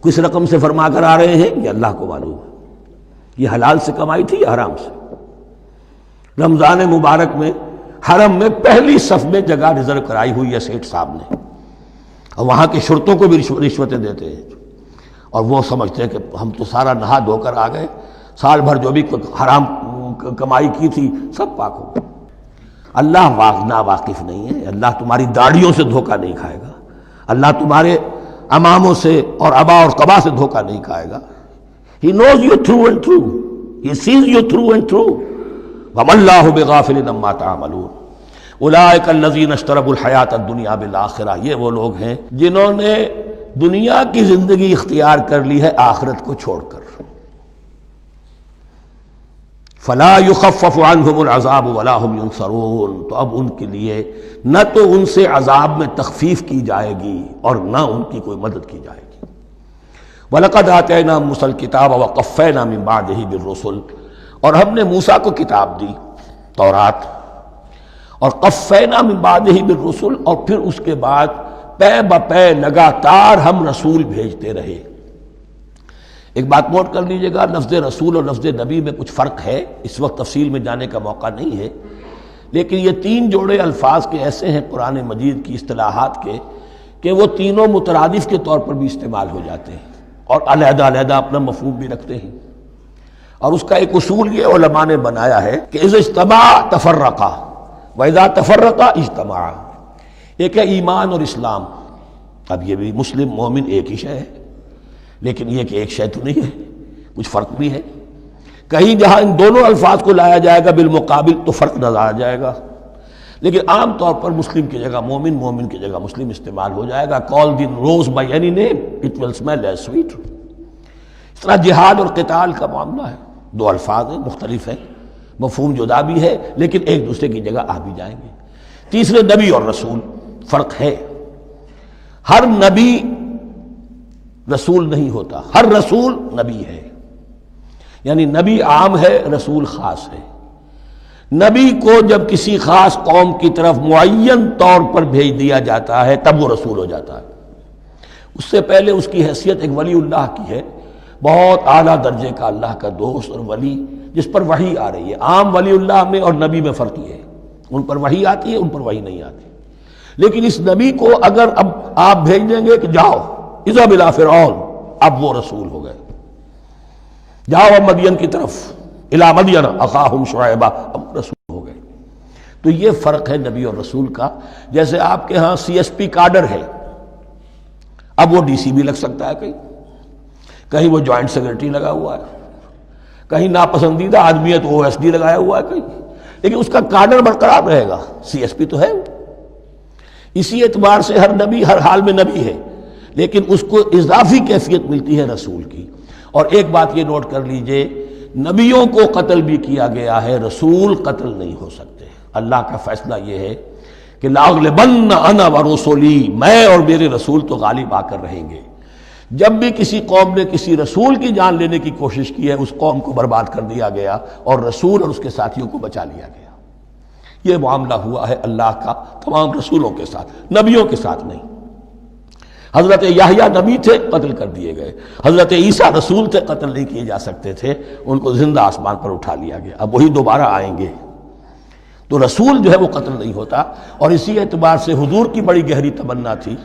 کس رقم سے فرما کر آ رہے ہیں یہ اللہ کو معلوم ہے۔ یہ حلال سے کمائی تھی یا حرام سے؟ رمضان مبارک میں حرم میں پہلی صف میں جگہ ریزرو کرائی ہوئی ہے سیٹھ صاحب نے، اور وہاں کے شرطوں کو بھی رشوتیں دیتے ہیں، اور وہ سمجھتے ہیں کہ ہم تو سارا نہا دھو کر آ گئے، سال بھر جو بھی حرام کمائی کی تھی سب پاک ہو گئی۔ اللہ ناواقف نہیں ہے، اللہ تمہاری داڑھیوں سے دھوکہ نہیں کھائے گا، اللہ تمہارے اماموں سے اور ابا اور قبا سے دھوکہ نہیں کھائے گا۔ He knows you through and through. He sees you through and through. وَمَا اللَّهُ بِغَافِلٍ عَمَّا تَعْمَلُونَ أُولَٰئِكَ الَّذِينَ اشْتَرَوُا الْحَيَاةَ الدُّنْيَا بِالْآخِرَةِ، یہ وہ لوگ ہیں جنہوں نے دنیا کی زندگی اختیار کر لی ہے آخرت کو چھوڑ کر۔ فَلَا يُخَفَّفُ عَنْهُمُ الْعَذَابُ وَلَا هُمْ يُنصَرُونَ، تو اب ان کے لیے نہ تو ان سے عذاب میں تخفیف کی جائے گی اور نہ ان کی کوئی مدد کی جائے گی۔ وَلَقَدْ آتَيْنَا مُوسَى الْكِتَابَ وَقَفَّيْنَا مِن بَعْدِهِ بِالرُّسُلِ، اور ہم نے موسیٰ کو کتاب دی تورات، اور قفینا من بعدہ بالرسل، اور پھر اس کے بعد پے بپے لگاتار ہم رسول بھیجتے رہے۔ ایک بات نوٹ کر لیجئے گا، لفظ رسول اور لفظ نبی میں کچھ فرق ہے، اس وقت تفصیل میں جانے کا موقع نہیں ہے، لیکن یہ تین جوڑے الفاظ کے ایسے ہیں قرآن مجید کی اصطلاحات کے کہ وہ تینوں مترادف کے طور پر بھی استعمال ہو جاتے ہیں اور علیحدہ علیحدہ اپنا مفہوم بھی رکھتے ہیں۔ اور اس کا ایک اصول یہ علماء نے بنایا ہے کہ اذا اجتمع تفرقا واذا تفرقا اجتمع۔ ایک ہے ایمان اور اسلام، اب یہ بھی مسلم مومن ایک ہی شے ہے، لیکن یہ کہ ایک شے تو نہیں ہے، کچھ فرق بھی ہے۔ کہیں جہاں ان دونوں الفاظ کو لایا جائے گا بالمقابل تو فرق نظر آ جائے گا، لیکن عام طور پر مسلم کی جگہ مومن، مومن کی جگہ مسلم استعمال ہو جائے گا۔ call the rose by any name it will smell as sweet۔ اس طرح جہاد اور قتال کا معاملہ ہے، دو الفاظ ہیں، مختلف ہیں، مفہوم جدا بھی ہے لیکن ایک دوسرے کی جگہ آ بھی جائیں گے۔ تیسرے نبی اور رسول، فرق ہے، ہر نبی رسول نہیں ہوتا، ہر رسول نبی ہے، یعنی نبی عام ہے، رسول خاص ہے۔ نبی کو جب کسی خاص قوم کی طرف معین طور پر بھیج دیا جاتا ہے تب وہ رسول ہو جاتا ہے، اس سے پہلے اس کی حیثیت ایک ولی اللہ کی ہے، بہت اعلیٰ درجے کا اللہ کا دوست اور ولی جس پر وحی آ رہی ہے۔ عام ولی اللہ میں اور نبی میں فرق یہ ہے، ان پر وحی آتی ہے، ان پر وحی نہیں آتی۔ لیکن اس نبی کو اگر اب آپ بھیج دیں گے کہ جاؤ اذهب الى فرعون، اب وہ رسول ہو گئے، جاؤ اب مدین کی طرف، الى مدین اخاہم شعیبا، اب رسول ہو گئے۔ تو یہ فرق ہے نبی اور رسول کا۔ جیسے آپ کے ہاں سی ایس پی کارڈر ہے، اب وہ ڈی سی بھی لگ سکتا ہے، کہیں وہ جوائنٹ سیکرٹری لگا ہوا ہے، کہیں ناپسندیدہ آدمی ہے تو او ایس ڈی لگایا ہوا ہے کہیں، لیکن اس کا کارڈر برقرار رہے گا، سی ایس پی تو ہے۔ اسی اعتبار سے ہر نبی ہر حال میں نبی ہے، لیکن اس کو اضافی کیفیت ملتی ہے رسول کی۔ اور ایک بات یہ نوٹ کر لیجئے، نبیوں کو قتل بھی کیا گیا ہے، رسول قتل نہیں ہو سکتے۔ اللہ کا فیصلہ یہ ہے کہ لاغلبن انا ورسولی، میں اور میرے رسول تو غالب آ کر رہیں گے۔ جب بھی کسی قوم نے کسی رسول کی جان لینے کی کوشش کی ہے، اس قوم کو برباد کر دیا گیا اور رسول اور اس کے ساتھیوں کو بچا لیا گیا۔ یہ معاملہ ہوا ہے اللہ کا تمام رسولوں کے ساتھ، نبیوں کے ساتھ نہیں۔ حضرت یحییٰ نبی تھے، قتل کر دیے گئے۔ حضرت عیسیٰ رسول تھے، قتل نہیں کیے جا سکتے تھے، ان کو زندہ آسمان پر اٹھا لیا گیا۔ اب وہی دوبارہ آئیں گے۔ تو رسول جو ہے وہ قتل نہیں ہوتا. اور اسی اعتبار سے حضور کی بڑی گہری تمنا تھی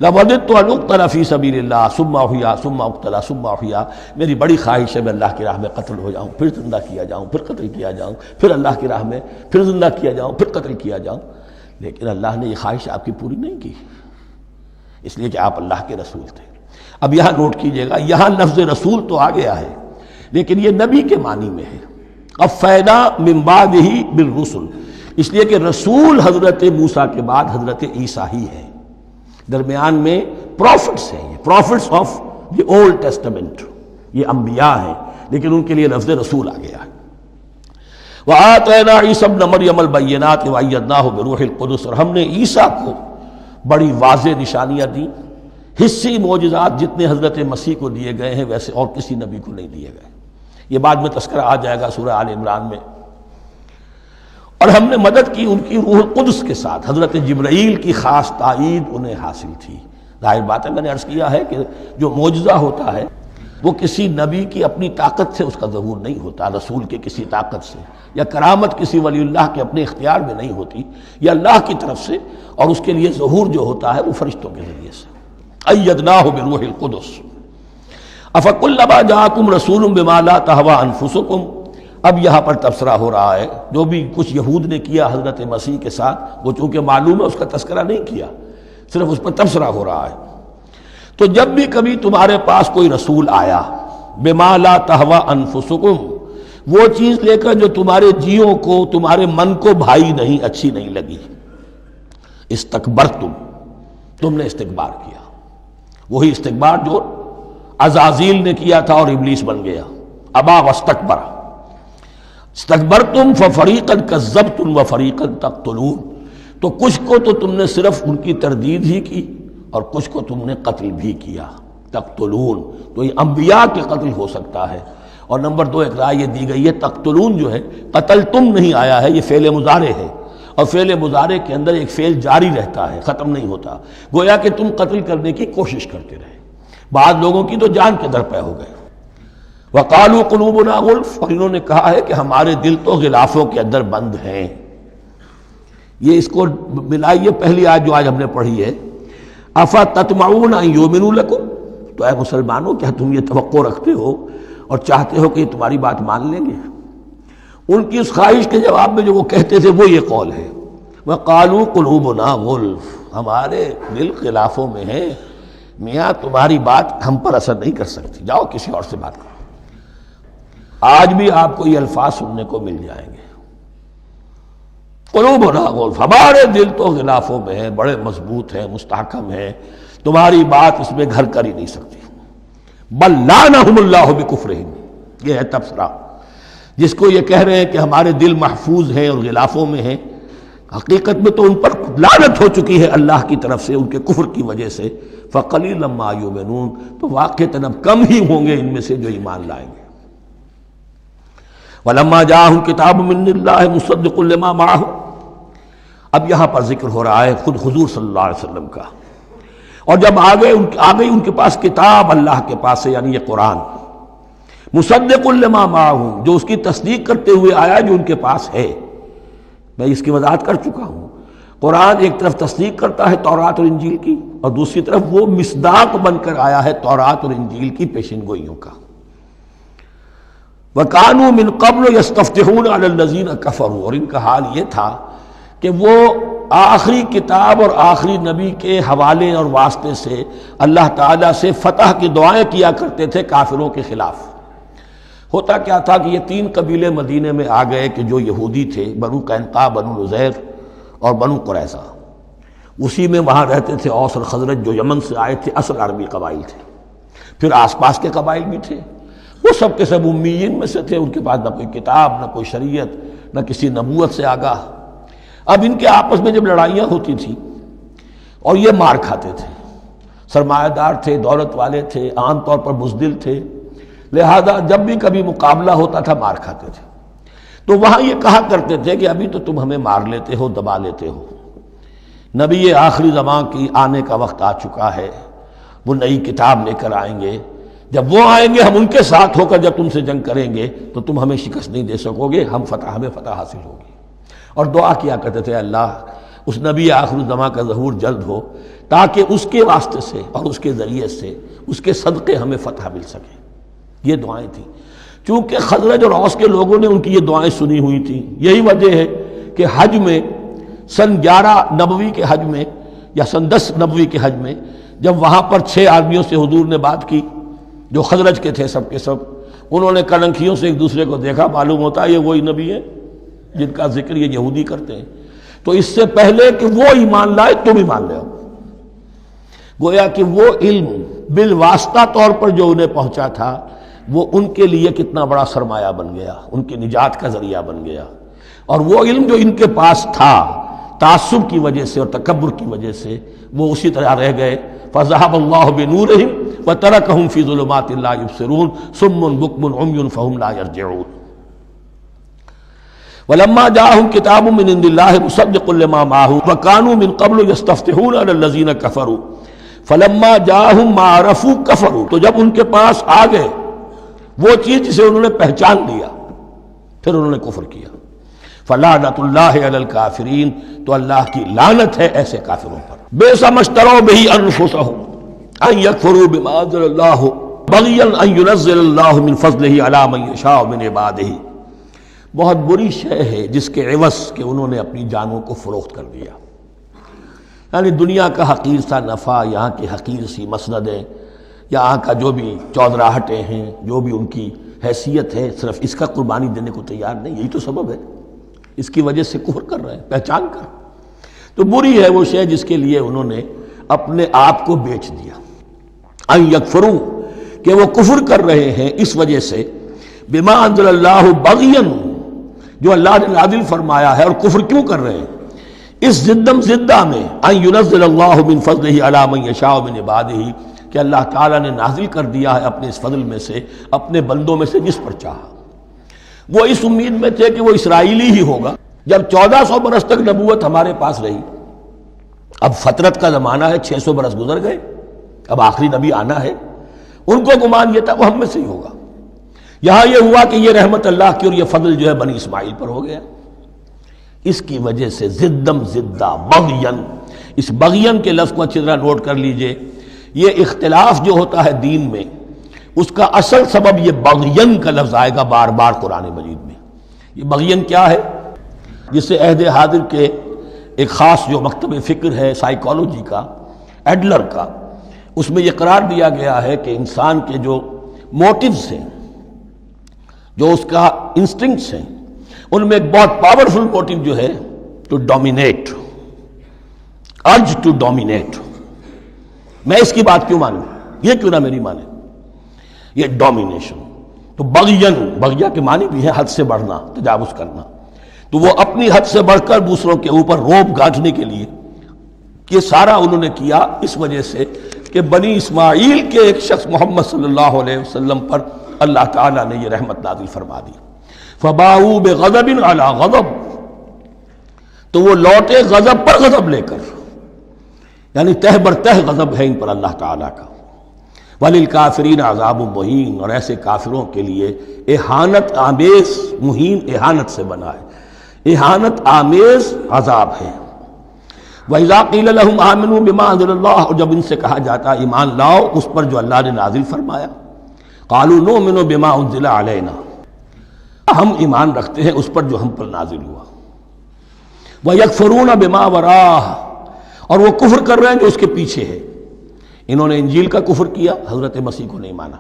لَوَدِدتُّ أَنْ أُقْتَلَ فِي سَبِيلِ اللَّهِ ثُمَّ أُحْيَا ثُمَّ أُقْتَلَ ثُمَّ أُحْيَا. میری بڑی خواہش ہے میں اللہ کی راہ میں قتل ہو جاؤں، پھر زندہ کیا جاؤں، پھر قتل کیا جاؤں، پھر اللہ کی راہ میں پھر زندہ کیا جاؤں، پھر قتل کیا جاؤں. لیکن اللہ نے یہ خواہش آپ کی پوری نہیں کی، اس لیے کہ آپ اللہ کے رسول تھے. اب یہاں نوٹ کیجئے گا، یہاں لفظ رسول تو آ گیا ہے لیکن یہ نبی کے معنی میں ہے. قَفَّيْنَا مِن بَعْدِهِ بِالرُّسُلِ، اس لیے کہ رسول حضرت موسیٰ کے بعد حضرت عیسیٰ ہی ہے. درمیان میں پروفٹس ہیں، یہ prophets of the old testament, یہ انبیاء ہیں لیکن ان کے لیے لفظ رسول آ گیا ہے. وَآتَيْنَا عِيسَى ابْنَ مَرْيَمَ الْبَيِّنَاتِ وَأَيَّدْنَاهُ بِرُوحِ الْقُدُسِ، اور ہم نے عیسیٰ کو بڑی واضح نشانیاں دیں. حصی معجزات جتنے حضرت مسیح کو دیے گئے ہیں ویسے اور کسی نبی کو نہیں دیے گئے. یہ بعد میں تذکرہ آ جائے گا سورہ آل عمران میں. اور ہم نے مدد کی ان کی روح القدس کے ساتھ، حضرت جبرائیل کی خاص تائید انہیں حاصل تھی. ظاہر بات ہے، میں نے عرض کیا ہے کہ جو معجزہ ہوتا ہے وہ کسی نبی کی اپنی طاقت سے اس کا ظہور نہیں ہوتا، رسول کے کسی طاقت سے، یا کرامت کسی ولی اللہ کے اپنے اختیار میں نہیں ہوتی، یا اللہ کی طرف سے. اور اس کے لیے ظہور جو ہوتا ہے وہ فرشتوں کے ذریعے سے. ایدناہ بروح القدس. افکلما جاءکم رسول بما لا تہوی انفسکم، اب یہاں پر تبصرہ ہو رہا ہے جو بھی کچھ یہود نے کیا حضرت مسیح کے ساتھ، وہ چونکہ معلوم ہے اس کا تذکرہ نہیں کیا، صرف اس پر تبصرہ ہو رہا ہے. تو جب بھی کبھی تمہارے پاس کوئی رسول آیا بما لا تہوی انفسکم، وہ چیز لے کر جو تمہارے جیوں کو، تمہارے من کو بھائی نہیں، اچھی نہیں لگی، استکبرتم، تم نے استکبار کیا. وہی استکبار جو عزازیل نے کیا تھا اور ابلیس بن گیا. ابا واستکبر. استکبرتم ففریقا کذبتم وفریقا تقتلون، تو کچھ کو تو تم نے صرف ان کی تردید ہی کی اور کچھ کو تم نے قتل بھی کیا. تقتلون، تو یہ انبیاء کے قتل ہو سکتا ہے. اور نمبر 2 ایک رائے یہ دی گئی ہے تقتلون جو ہے قتل تم نہیں آیا ہے، یہ فعل مضارع ہے، اور فعل مضارع کے اندر ایک فعل جاری رہتا ہے، ختم نہیں ہوتا. گویا کہ تم قتل کرنے کی کوشش کرتے رہے. بعض لوگوں کی تو جان کے در پہ ہو گئے. وقالوا قلوبنا غلف، اور انہوں نے کہا ہے کہ ہمارے دل تو غلافوں کے اندر بند ہیں. یہ اس کو ملائیے پہلی آیت جو آج ہم نے پڑھی ہے، افتطمعون ان یؤمنوا لکم، تو اے مسلمانوں کیا تم یہ توقع رکھتے ہو اور چاہتے ہو کہ یہ تمہاری بات مان لیں گے؟ ان کی اس خواہش کے جواب میں جو وہ کہتے تھے وہ یہ قول ہے، وقالوا قلوبنا غلف، ہمارے دل غلافوں میں ہیں، میاں تمہاری بات ہم پر اثر نہیں کر سکتی، جاؤ کسی اور سے بات کرو. آج بھی آپ کو یہ الفاظ سننے کو مل جائیں گے، قلوبنا غلف، ہمارے دل تو غلافوں میں ہیں، بڑے مضبوط ہیں، مستحکم ہیں، تمہاری بات اس میں گھر کر ہی نہیں سکتی. بل لعنہم اللہ بکفرہم، یہ ہے تبصرہ. جس کو یہ کہہ رہے ہیں کہ ہمارے دل محفوظ ہیں اور غلافوں میں ہیں، حقیقت میں تو ان پر لعنت ہو چکی ہے اللہ کی طرف سے ان کے کفر کی وجہ سے. فقلیلا ما یؤمنون، تو واقعتاً اب کم ہی ہوں گے ان میں سے جو ایمان لائیں گے. وَلَمَّا جَاءَهُمْ كِتَابٌ مِّنْ اللَّهِ مُصَدِّقٌ لِّمَا مَعَهُمْ، اب یہاں پر ذکر ہو رہا ہے خود حضور صلی اللہ علیہ وسلم کا. اور جب آ گئی ان کے پاس کتاب اللہ کے پاس سے، یعنی یہ قرآن، مصدق لما معہم، جو اس کی تصدیق کرتے ہوئے آیا جو ان کے پاس ہے. میں اس کی وضاحت کر چکا ہوں. قرآن ایک طرف تصدیق کرتا ہے تورات اور انجیل کی، اور دوسری طرف وہ مصداق بن کر آیا ہے تورات اور انجیل کی پیشن گوئیوں کا. وَكَانُوا مِن قَبْلُ يَسْتَفْتِحُونَ عَلَى الَّذِينَ كَفَرُوا، اور ان کا حال یہ تھا کہ وہ آخری کتاب اور آخری نبی کے حوالے اور واسطے سے اللہ تعالیٰ سے فتح کی دعائیں کیا کرتے تھے کافروں کے خلاف. ہوتا کیا تھا کہ یہ 3 قبیلے مدینے میں آ گئے کہ جو یہودی تھے، بنو قینقاع، بنو نذیر اور بنو قریظہ. اسی میں وہاں رہتے تھے اوس اور خزرج جو یمن سے آئے تھے، اصل عربی قبائل تھے. پھر آس پاس کے قبائل بھی تھے، وہ سب کے سب امیین میں سے تھے، ان کے پاس نہ کوئی کتاب، نہ کوئی شریعت، نہ کسی نبوت سے آگاہ. اب ان کے آپس میں جب لڑائیاں ہوتی تھیں اور یہ مار کھاتے تھے، سرمایہ دار تھے، دولت والے تھے، عام طور پر بزدل تھے، لہذا جب بھی کبھی مقابلہ ہوتا تھا مار کھاتے تھے. تو وہاں یہ کہا کرتے تھے کہ ابھی تو تم ہمیں مار لیتے ہو، دبا لیتے ہو، نبی آخری زمان کی آنے کا وقت آ چکا ہے، وہ نئی کتاب لے کر آئیں گے، جب وہ آئیں گے ہم ان کے ساتھ ہو کر جب تم سے جنگ کریں گے تو تم ہمیں شکست نہیں دے سکو گے، ہمیں فتح حاصل ہوگی. اور دعا کیا کرتے تھے اللہ اس نبی آخر الزماں کا ظہور جلد ہو تاکہ اس کے واسطے سے اور اس کے ذریعے سے اس کے صدقے ہمیں فتح مل سکے. یہ دعائیں تھیں. چونکہ خزرج اور اوس کے لوگوں نے ان کی یہ دعائیں سنی ہوئی تھیں. یہی وجہ ہے کہ حج میں سن 11 نبوی کے حج میں یا سن 10 نبوی کے حج میں جب وہاں پر 6 آدمیوں سے حضور نے بات کی جو خزرج کے تھے سب کے سب، انہوں نے کلنکھیوں سے ایک دوسرے کو دیکھا، معلوم ہوتا ہے یہ وہی نبی ہے جن کا ذکر یہ یہودی کرتے ہیں. تو اس سے پہلے کہ وہ ایمان لائے تم ایمان لے آؤ. گویا کہ وہ علم بالواسطہ طور پر جو انہیں پہنچا تھا وہ ان کے لیے کتنا بڑا سرمایہ بن گیا، ان کی نجات کا ذریعہ بن گیا. اور وہ علم جو ان کے پاس تھا تعصب کی وجہ سے اور تکبر کی وجہ سے وہ اسی طرح رہ گئے. فَذَهَبَ اللَّهُ بِنُورِهِمْ وَتَرَكَهُمْ فِي ظُلُمَاتٍ لَا يُبْصِرُونَ صُمٌّ بُكْمٌ عُمْيٌ فَهُمْ لَا يَرْجِعُونَ. وَلَمَّا جَاءَهُمْ كِتَابٌ مِّنْ عِندِ اللَّهِ مُصَدِّقٌ لِّمَا مَعَهُمْ وَكَانُوا مِن قَبْلُ يَسْتَفْتِحُونَ عَلَى الَّذِينَ كَفَرُوا فَلَمَّا جَاءَهُم مَّا عَرَفُوا كَفَرُوا. تو جب ان کے پاس آ گئے وہ چیز جسے انہوں نے پہچان لیا پھر انہوں نے کفر کیا. فَلَعْنَةُ اللَّهِ عَلَى الْكَافِرِينَ. تو اللہ کی لعنت ہے ایسے کافروں پر. بِئْسَ مَا اشْتَرَوْا بِهِ أَنفُسَهُمْ أَن يَكْفُرُوا بِمَا أَنزَلَ اللَّهُ بَغْيًا أَن يُنَزِّلَ اللَّهُ مِن فَضْلِهِ عَلَى مَن يَشَاءُ مِنْ عِبَادِهِ. بہت بری شے ہے جس کے عوض کہ انہوں نے اپنی جانوں کو فروخت کر دیا. یعنی دنیا کا حقیر سا نفع، یہاں کی حقیر سی مسندیں، یہاں کا جو بھی چودراہٹیں ہیں، جو بھی ان کی حیثیت ہے، صرف اس کا قربانی دینے کو تیار نہیں. یہی تو سبب ہے، اس کی وجہ سے کفر کر رہے ہیں پہچان کر. تو بری ہے وہ شے جس کے لیے انہوں نے اپنے آپ کو بیچ دیا. ان یکفروا کہ وہ کفر کر رہے ہیں اس وجہ سے بما انزل اللہ بغیا جو اللہ نے نازل فرمایا ہے. اور کفر کیوں کر رہے ہیں؟ اس زدم زدہ میں ان ینزل اللہ من فضلہ علی من یشاء من عبادہ کہ اللہ تعالیٰ نے نازل کر دیا ہے اپنے اس فضل میں سے اپنے بندوں میں سے جس پر چاہا. وہ اس امید میں تھے کہ وہ اسرائیلی ہی ہوگا. جب 1400 برس تک نبوت ہمارے پاس رہی، اب فترت کا زمانہ ہے، 600 برس گزر گئے، اب آخری نبی آنا ہے. ان کو گمان یہ تھا وہ ہم میں سے ہی ہوگا. یہاں یہ ہوا کہ یہ رحمت اللہ کی اور یہ فضل جو ہے بنی اسماعیل پر ہو گیا. اس کی وجہ سے زدم زدہ بغین، اس بغین کے لفظ کو اچھی طرح نوٹ کر لیجئے. یہ اختلاف جو ہوتا ہے دین میں اس کا اصل سبب یہ بغین کا لفظ آئے گا بار بار قرآن مجید میں. یہ بغین کیا ہے؟ جسے عہد حاضر کے ایک خاص جو مکتب فکر ہے سائیکالوجی کا، ایڈلر کا، اس میں یہ قرار دیا گیا ہے کہ انسان کے جو موٹیوز ہیں، جو اس کا انسٹنکٹس ہیں، ان میں ایک بہت پاورفل موٹیو جو ہے to dominate, urge to dominate. میں اس کی بات کیوں مانوں، یہ کیوں نہ میری مانے، یہ ڈومینیشن. تو بغین، بغیا کے معنی بھی ہے حد سے بڑھنا، تجاوز کرنا. تو وہ اپنی حد سے بڑھ کر دوسروں کے اوپر روب گاٹھنے کے لیے یہ سارا انہوں نے کیا اس وجہ سے کہ بنی اسماعیل کے ایک شخص محمد صلی اللہ علیہ وسلم پر اللہ تعالیٰ نے یہ رحمت نازل فرما دی. فباؤوا بغضب علی غضب. تو وہ لوٹے غضب پر غضب لے کر، یعنی تہ بر تہ غضب ہے ان پر اللہ تعالیٰ کا. وَلِلْكَافِرِينَ عَذَابٌ مُّهِينٌ. اور ایسے کافروں کے لیے اہانت آمیز، مہین اہانت سے بنا ہے، اہانت آمیز عذاب ہے. وَإِذَا قِيلَ لَهُمْ آمِنُوا بِمَا أَنزَلَ اللَّهُ. اور جب ان سے کہا جاتا ایمان لاؤ اس پر جو اللہ نے نازل فرمایا، قَالُوا نُؤْمِنُ بِمَا أُنزِلَ عَلَيْنَا. ہم ایمان رکھتے ہیں اس پر جو ہم پر نازل ہوا. وَيَكْفُرُونَ بِمَا وَرَاهُ. اور وہ کفر کر رہے ہیں جو اس کے پیچھے ہے. انہوں نے انجیل کا کفر کیا، حضرت مسیح کو نہیں مانا.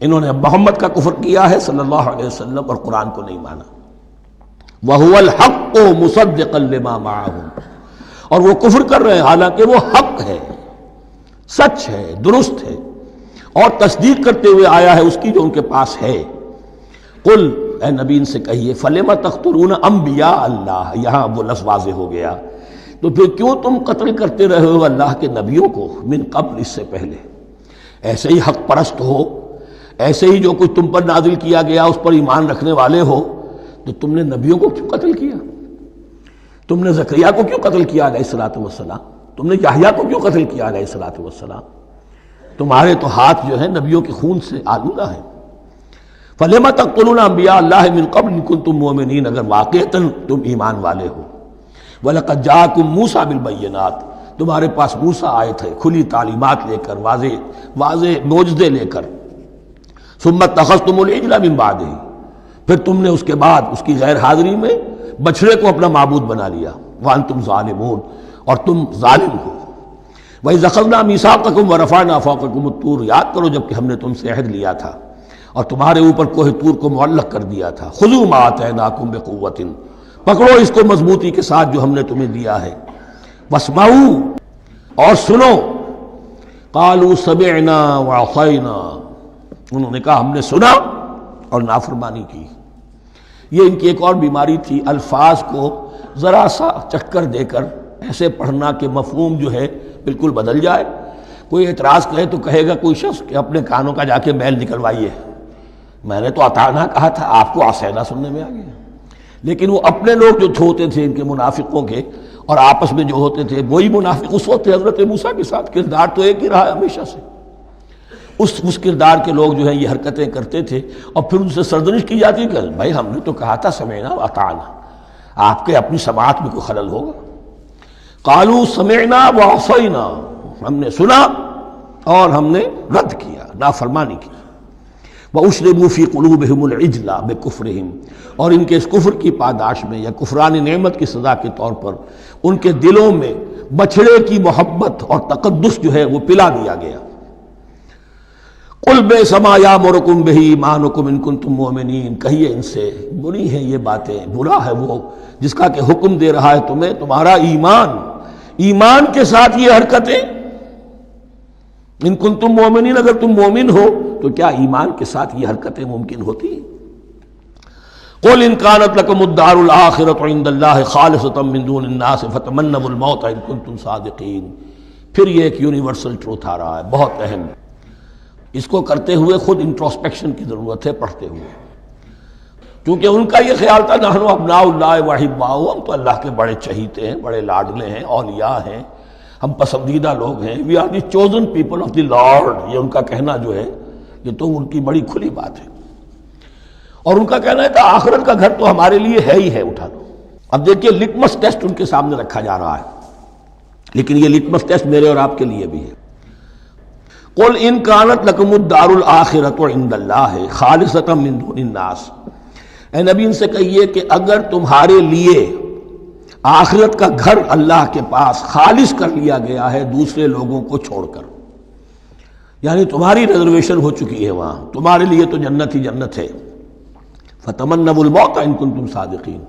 انہوں نے محمد کا کفر کیا ہے صلی اللہ علیہ وسلم، اور قرآن کو نہیں مانا. وَهُوَ الْحَقُّ مُصَدِّقًا لِمَا مَعَهُمْ. اور وہ کفر کر رہے ہیں حالانکہ وہ حق ہے، سچ ہے، درست ہے، اور تصدیق کرتے ہوئے آیا ہے اس کی جو ان کے پاس ہے. قل، اے نبی ان سے کہیے، فَلِمَ تَقْتُلُونَ أَنبِيَاءَ اللَّهِ. یہاں وہ لفظ واضح ہو گیا. تو پھر کیوں تم قتل کرتے رہے ہو اللہ کے نبیوں کو من قبل، اس سے پہلے. ایسے ہی حق پرست ہو، ایسے ہی جو کچھ تم پر نازل کیا گیا اس پر ایمان رکھنے والے ہو، تو تم نے نبیوں کو کیوں قتل کیا؟ تم نے زکریا کو کیوں قتل کیا علیہ الصلوۃ والسلام؟ تم نے یحییٰ کو کیوں قتل کیا علیہ الصلوۃ والسلام؟ تمہارے تو ہاتھ جو ہیں نبیوں کے خون سے آلودہ ہیں. فَلِمَ تَقْتُلُونَ أَنبِيَاءَ اللَّهِ مِن قَبْلِ إِن كُنتُم مُؤْمِنِينَ، اگر واقعتاً تم ایمان والے ہو. وَلَقَدْ جَاءَكُم مُوسَىٰ بِالْبَيِّنَاتِ، تمہارے پاس موسیٰ آئے تھے کھلی تعلیمات لے کر، واضح معجزے لے کر. ثُمَّ اتَّخَذْتُمُ الْعِجْلَ مِن بَعْدِهِ، پھر تم نے اس کے بعد اس کی غیر حاضری میں بچھڑے کو اپنا معبود بنا لیا. وَأَنْتُمْ ظَالِمُونَ، اور تم ظالم ہو. وَإِذْ أَخَذْنَا مِيثَاقَكُمْ وَرَفَعْنَا فَوْقَكُمُ الطُّورَ، یاد کرو جب کہ ہم نے تم سے عہد لیا تھا اور تمہارے اوپر کوہ طور کو معلق کر دیا تھا. خُذُوا مَا آتَيْنَاكُمْ بِقُوَّةٍ، پکڑو اس کو مضبوطی کے ساتھ جو ہم نے تمہیں دیا ہے. وَاسْمَعُوا، اور سنو. قَالُوا سَمِعْنَا وَعَصَيْنَا، انہوں نے کہا ہم نے سنا اور نافرمانی کی. یہ ان کی ایک اور بیماری تھی، الفاظ کو ذرا سا چکر دے کر ایسے پڑھنا کہ مفہوم جو ہے بالکل بدل جائے. کوئی اعتراض کہے تو کہے گا کوئی شخص کہ اپنے کانوں کا جا کے میل نکلوائیے، میں نے تو اطعنا کہا تھا، آپ کو عصینا سننے میں آ گیا. لیکن وہ اپنے لوگ جو ہوتے تھے ان کے منافقوں کے، اور آپس میں جو ہوتے تھے وہی منافق اس وقت حضرت موسیٰ کے ساتھ. کردار تو ایک ہی رہا ہے ہمیشہ سے. اس کردار کے لوگ جو ہیں یہ حرکتیں کرتے تھے، اور پھر ان سے سرزنش کی جاتی کہ بھائی ہم نے تو کہا تھا سمعنا واطعنا، آپ کے اپنی سماعت میں کوئی خلل ہوگا. قالوا سمعنا وعصینا، ہم نے سنا اور ہم نے رد کیا، نافرمانی کی. وَأُشْرِبُوا فِي قُلُوبِهِمُ الْعِجْلَ بِكُفْرِهِمْ، اور ان کے اس کفر کی پاداش میں یا کفران نعمت کی سزا کے طور پر ان کے دلوں میں بچھڑے کی محبت اور تقدس جو ہے وہ پلا دیا گیا. قُلْ بِئْسَ مَا يَأْمُرُكُمْ بِهِ إِيمَانُكُمْ إِن كُنتُم مُؤْمِنِينَ، کہیے ان سے بری ہیں یہ باتیں، برا ہے وہ جس کا کہ حکم دے رہا ہے تمہیں تمہارا ایمان کے ساتھ یہ حرکتیں. ان کنتم مومنین، اگر تم مومن ہو تو کیا ایمان کے ساتھ یہ حرکتیں ممکن ہوتی ہیں؟ قل ان كانت لكم الدار الآخرة عند الله خالصة من دون الناس فتمنوا الموت ان كنتم صادقین. پھر یہ ایک یونیورسل ٹروتھ آ رہا ہے بہت اہم، اس کو کرتے ہوئے خود انٹروسپیکشن کی ضرورت ہے پڑھتے ہوئے. کیونکہ ان کا یہ خیال تھا نحن ابناء اللہ واحباؤہ، ہم تو اللہ کے بڑے چہیتے ہیں، بڑے لاڈلے ہیں، اولیاء ہیں، ہم پسندیدہ لوگ ہیں. We are the chosen people of the lord, یہ ان کا کہنا جو ہے یہ تو ان کی بڑی کھلی بات ہے. اور ان کا کہنا ہے کہ آخرت کا گھر تو ہمارے لیے ہے ہی ہے، اٹھا لو. اب دیکھیے لٹمس ٹیسٹ ان کے سامنے رکھا جا رہا ہے، لیکن یہ لٹمس ٹیسٹ میرے اور آپ کے لیے بھی ہے. قل ان كانت لكم الدار الآخرة عند الله خالصة من دون الناس، اے نبی ان سے کہیے کہ اگر تمہارے لیے آخرت کا گھر اللہ کے پاس خالص کر لیا گیا ہے دوسرے لوگوں کو چھوڑ کر، یعنی تمہاری ریزرویشن ہو چکی ہے وہاں، تمہارے لیے تو جنت ہی جنت ہے. فتمنوا الموت ان کنتم صادقین،